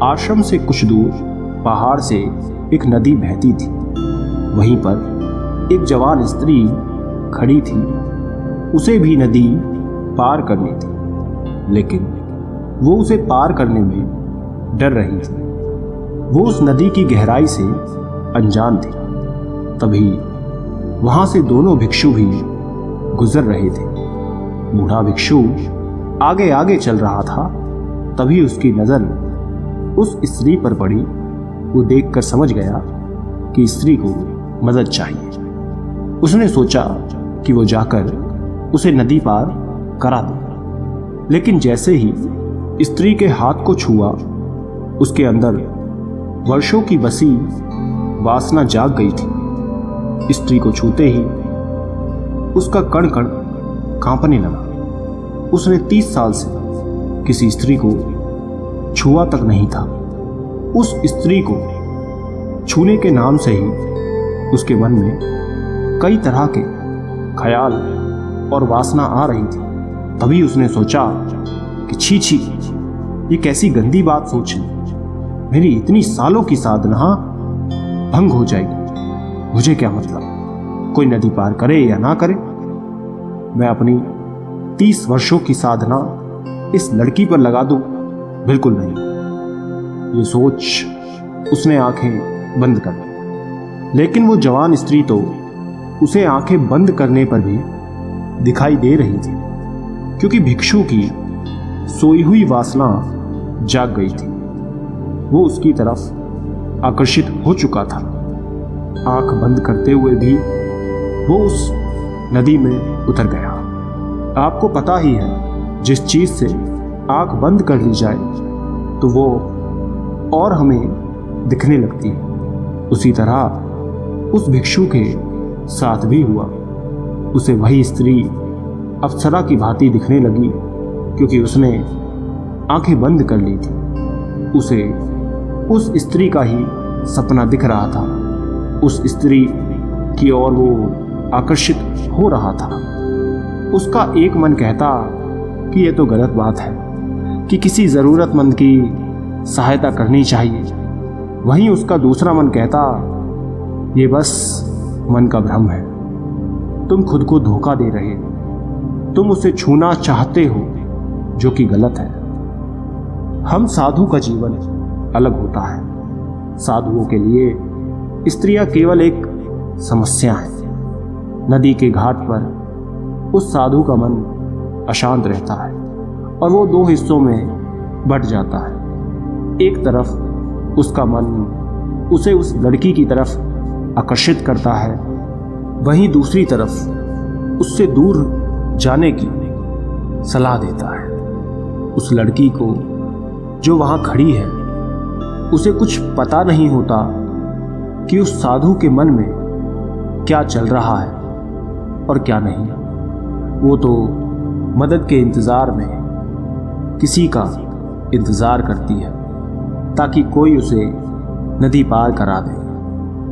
आश्रम से कुछ दूर पहाड़ से एक नदी बहती थी। वहीं पर एक जवान स्त्री खड़ी थी। उसे भी नदी पार करनी थी, लेकिन वो उसे पार करने में डर रही थी। वो उस नदी की गहराई से अनजान थी। तभी वहां से दोनों भिक्षु भी गुजर रहे थे। बूढ़ा भिक्षु आगे आगे चल रहा था। तभी उसकी नजर उस स्त्री पर पड़ी। वो देखकर समझ गया कि स्त्री को मदद चाहिए। उसने सोचा कि वो जाकर उसे नदी पार करा दे, लेकिन जैसे ही स्त्री के हाथ को छुआ, उसके अंदर वर्षों की बसी वासना जाग गई थी। स्त्री को छूते ही उसका कण कण कांपने लगा। उसने 30 साल से किसी स्त्री को छुआ तक नहीं था। उस स्त्री को छूने के नाम से ही उसके मन में कई तरह के ख्याल और वासना आ रही थी। तभी उसने सोचा कि छी छी, ये कैसी गंदी बात सोच ली। मेरी इतनी सालों की साधना भंग हो जाएगी। मुझे क्या मतलब, कोई नदी पार करे या ना करे, मैं अपनी 30 वर्षों की साधना इस लड़की पर लगा दूं? बिल्कुल नहीं। ये सोच उसने आंखें बंद कर ली। लेकिन वो जवान स्त्री तो उसे आंखें बंद करने पर भी दिखाई दे रही थी, क्योंकि भिक्षु की सोई हुई वासना जाग गई थी। वो उसकी तरफ आकर्षित हो चुका था। आंख बंद करते हुए भी वो उस नदी में उतर गया। आपको पता ही है, जिस चीज से आंख बंद कर ली जाए तो वो और हमें दिखने लगती है। उसी तरह उस भिक्षु के साथ भी हुआ। उसे वही स्त्री अप्सरा की भांति दिखने लगी, क्योंकि उसने आंखें बंद कर ली थी। उसे उस स्त्री का ही सपना दिख रहा था। उस स्त्री की ओर वो आकर्षित हो रहा था। उसका एक मन कहता कि ये तो गलत बात है, कि किसी ज़रूरतमंद की सहायता करनी चाहिए। वहीं उसका दूसरा मन कहता, ये बस मन का भ्रम है, तुम खुद को धोखा दे रहे हो, तुम उसे छूना चाहते हो, जो कि गलत है। हम साधु का जीवन अलग होता है। साधुओं के लिए स्त्रियां केवल एक समस्या है। नदी के घाट पर उस साधु का मन अशांत रहता है और वो 2 हिस्सों में बंट जाता है। एक तरफ उसका मन उसे उस लड़की की तरफ आकर्षित करता है, वहीं दूसरी तरफ उससे दूर जाने की सलाह देता है। उस लड़की को जो वहां खड़ी है, उसे कुछ पता नहीं होता कि उस साधु के मन में क्या चल रहा है और क्या नहीं। वो तो मदद के इंतजार में किसी का इंतजार करती है, ताकि कोई उसे नदी पार करा दे।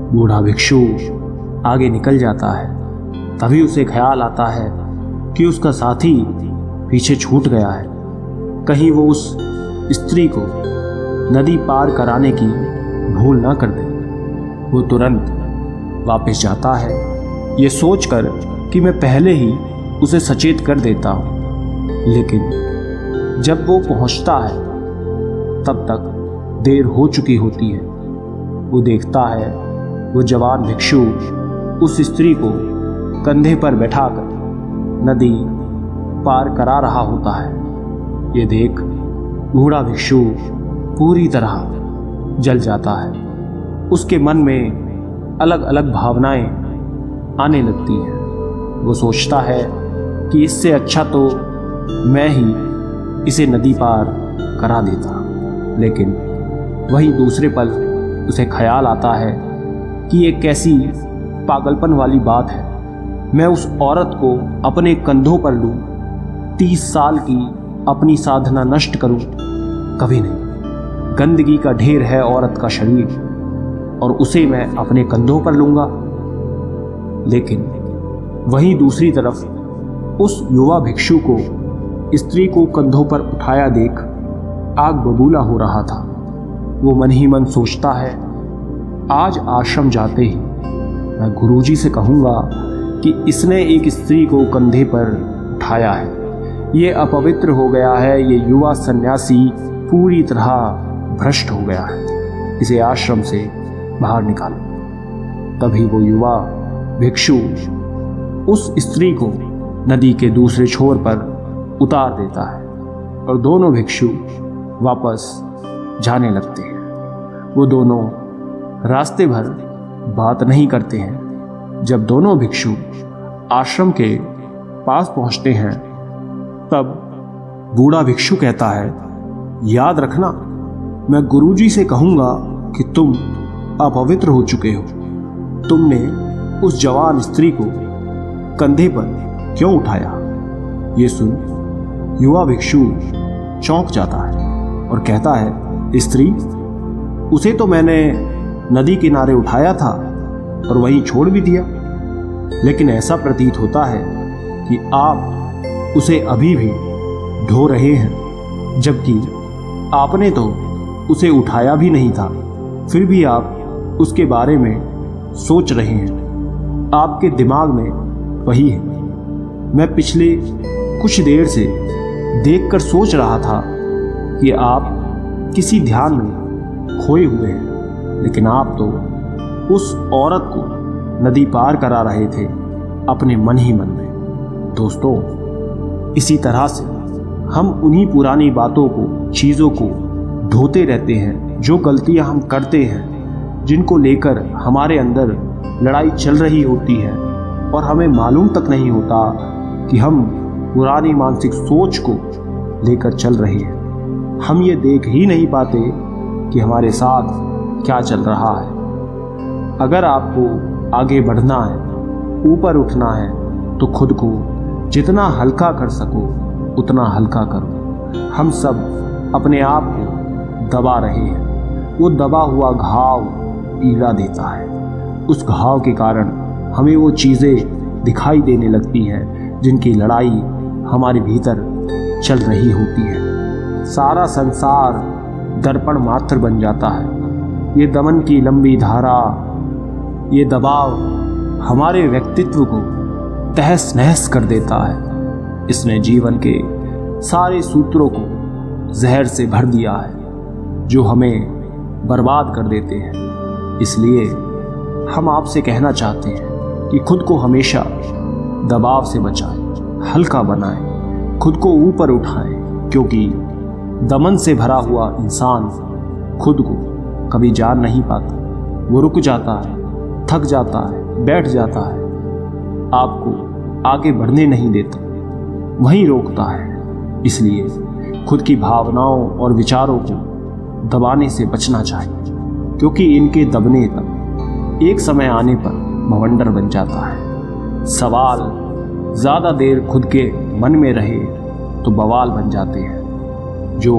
बूढ़ा भिक्षु आगे निकल जाता है। तभी उसे ख्याल आता है कि उसका साथी पीछे छूट गया है। कहीं वो उस स्त्री को नदी पार कराने की भूल ना कर दे। वो तुरंत वापस जाता है, ये सोचकर कि मैं पहले ही उसे सचेत कर देता हूँ। लेकिन जब वो पहुँचता है तब तक देर हो चुकी होती है। वो देखता है वो जवान भिक्षु उस स्त्री को कंधे पर बैठाकर नदी पार करा रहा होता है। ये देख बूढ़ा भिक्षु पूरी तरह जल जाता है। उसके मन में अलग अलग भावनाएं आने लगती हैं। वो सोचता है कि इससे अच्छा तो मैं ही इसे नदी पार करा देता। लेकिन वही दूसरे पल उसे ख्याल आता है कि ये कैसी पागलपन वाली बात है। मैं उस औरत को अपने कंधों पर लूं, 30 साल की अपनी साधना नष्ट करूं? कभी नहीं। गंदगी का ढेर है औरत का शरीर, और उसे मैं अपने कंधों पर लूंगा। लेकिन वहीं दूसरी तरफ उस युवा भिक्षु को स्त्री को कंधों पर उठाया देख आग बबूला हो रहा था। वो मन ही मन सोचता है, आज आश्रम जाते ही मैं गुरुजी से कहूँगा कि इसने एक स्त्री को कंधे पर उठाया है। ये अपवित्र हो गया है। ये युवा सन्यासी पूरी तरह भ्रष्ट हो गया है। इसे आश्रम से बाहर निकालो। तभी वो युवा भिक्षु उस स्त्री को नदी के दूसरे छोर पर उतार देता है और दोनों भिक्षु वापस जाने लगते हैं। वो दोनों रास्ते भर बात नहीं करते हैं, जब दोनों भिक्षु आश्रम के पास पहुंचते हैं तब बूढ़ा भिक्षु कहता है, याद रखना, मैं गुरुजी से कहूंगा कि तुम अपवित्र हो चुके हो। तुमने उस जवान स्त्री को कंधे पर क्यों उठाया? ये सुन युवा भिक्षु चौंक जाता है और कहता है, स्त्री, उसे तो मैंने नदी किनारे उठाया था और वहीं छोड़ भी दिया, लेकिन ऐसा प्रतीत होता है कि आप उसे अभी भी ढो रहे हैं, जबकि आपने तो उसे उठाया भी नहीं था, फिर भी आप उसके बारे में सोच रहे हैं। आपके दिमाग में वही है। मैं पिछले कुछ देर से देखकर सोच रहा था कि आप किसी ध्यान में खोए हुए हैं, लेकिन आप तो उस औरत को नदी पार करा रहे थे अपने मन ही मन में। दोस्तों, इसी तरह से हम उन्हीं पुरानी बातों को, चीज़ों को ढोते रहते हैं, जो गलतियां हम करते हैं, जिनको लेकर हमारे अंदर लड़ाई चल रही होती है और हमें मालूम तक नहीं होता कि हम पुरानी मानसिक सोच को लेकर चल रहे हैं। हम ये देख ही नहीं पाते कि हमारे साथ क्या चल रहा है। अगर आपको आगे बढ़ना है, ऊपर उठना है, तो खुद को जितना हल्का कर सको उतना हल्का करो। हम सब अपने आप को दबा रहे हैं। वो दबा हुआ घाव पीड़ा देता है। उस घाव के कारण हमें वो चीज़ें दिखाई देने लगती हैं जिनकी लड़ाई हमारे भीतर चल रही होती है। सारा संसार दर्पण मात्र बन जाता है। ये दमन की लंबी धारा, ये दबाव हमारे व्यक्तित्व को तहस नहस कर देता है। इसने जीवन के सारे सूत्रों को जहर से भर दिया है, जो हमें बर्बाद कर देते हैं। इसलिए हम आपसे कहना चाहते हैं कि खुद को हमेशा दबाव से बचाएं, हल्का बनाएं, खुद को ऊपर उठाएं, क्योंकि दमन से भरा हुआ इंसान खुद को कभी जान नहीं पाता। वो रुक जाता है, थक जाता है, बैठ जाता है, आपको आगे बढ़ने नहीं देता, वहीं रोकता है। इसलिए खुद की भावनाओं और विचारों को दबाने से बचना चाहिए, क्योंकि इनके दबने तक एक समय आने पर भवंडर बन जाता है। सवाल ज़्यादा देर खुद के मन में रहे तो बवाल बन जाते हैं, जो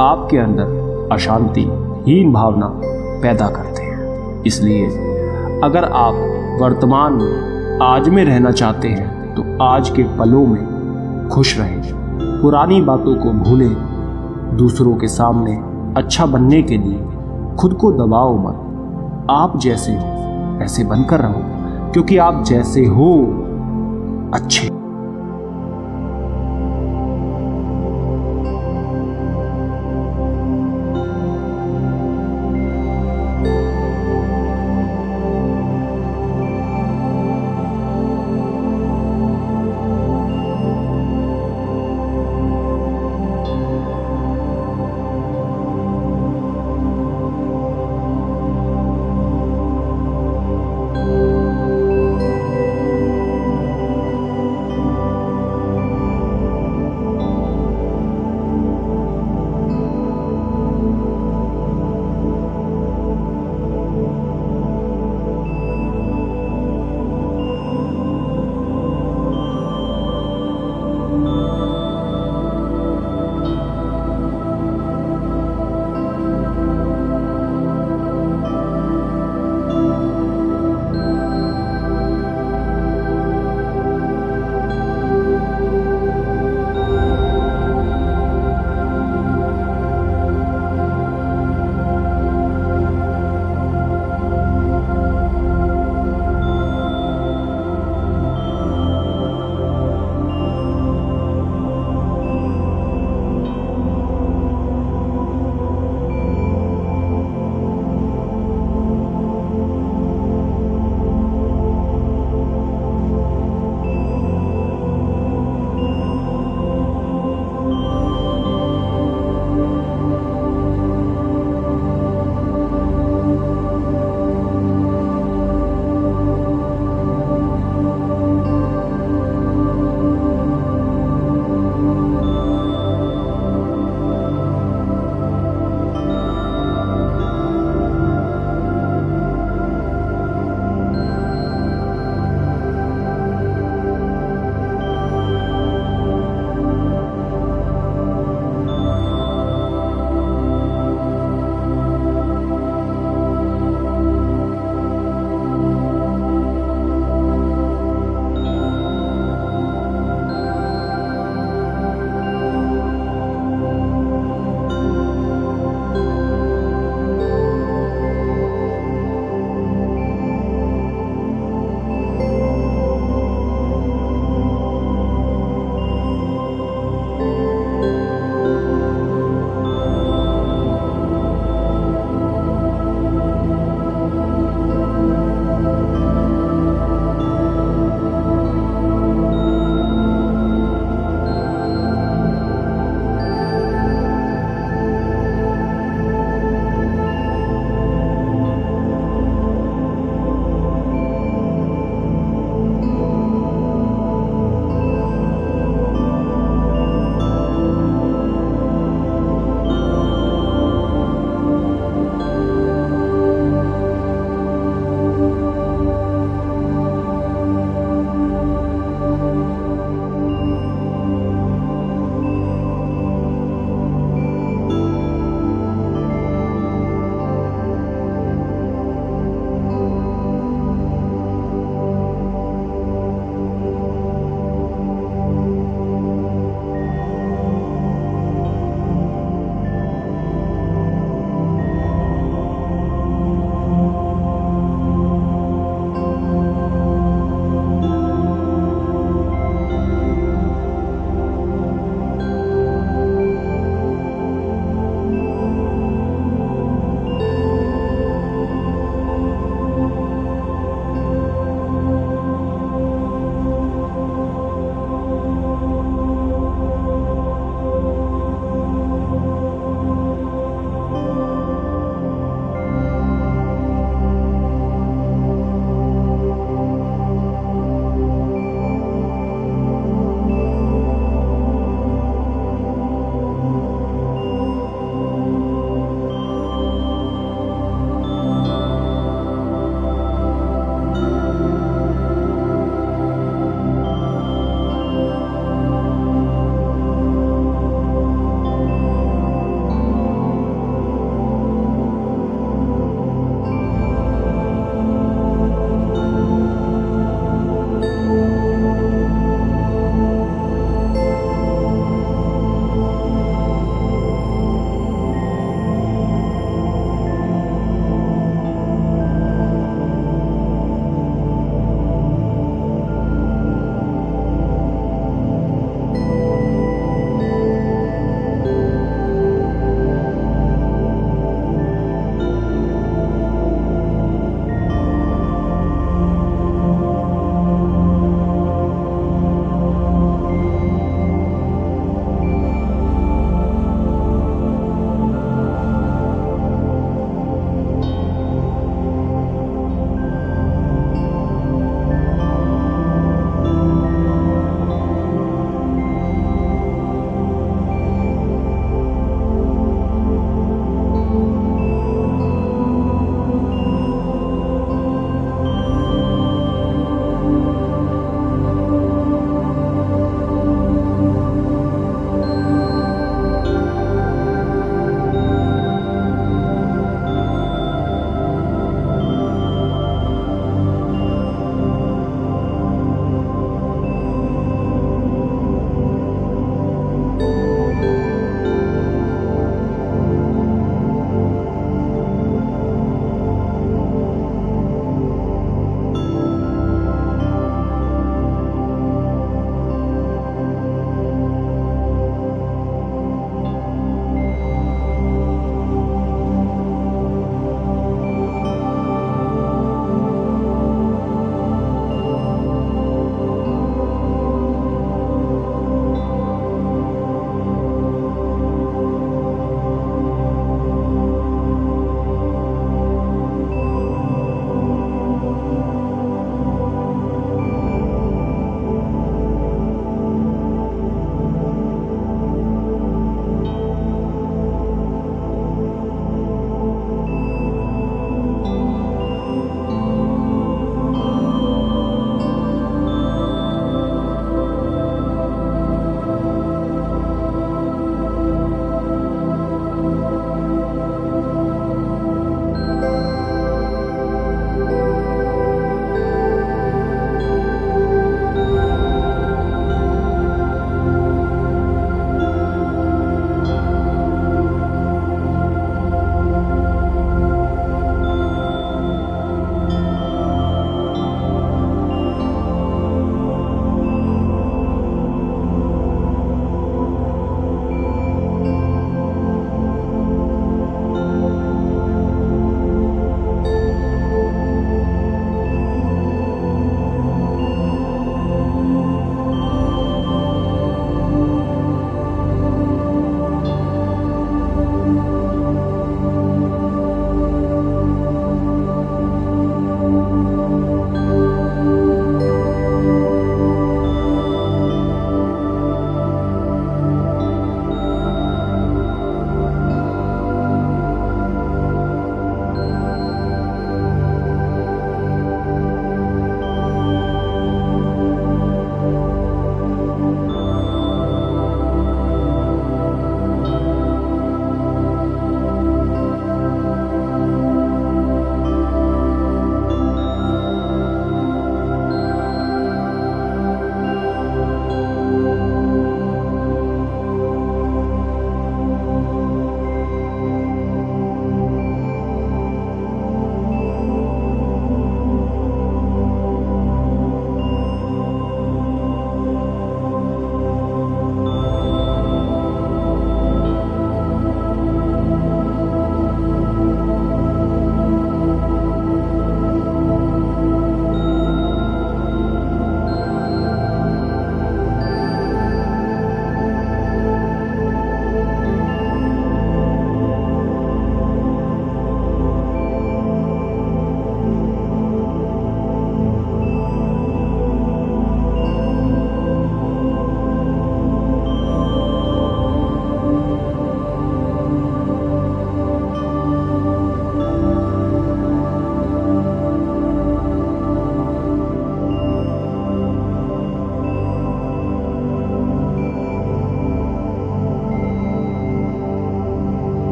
आपके अंदर अशांतिहीन भावना पैदा करते हैं। इसलिए अगर आप वर्तमान में, आज में रहना चाहते हैं तो आज के पलों में खुश रहें, पुरानी बातों को भूलें। दूसरों के सामने अच्छा बनने के लिए खुद को दबाओ मत। आप जैसे हो ऐसे बनकर रहो, क्योंकि आप जैसे हो अच्छे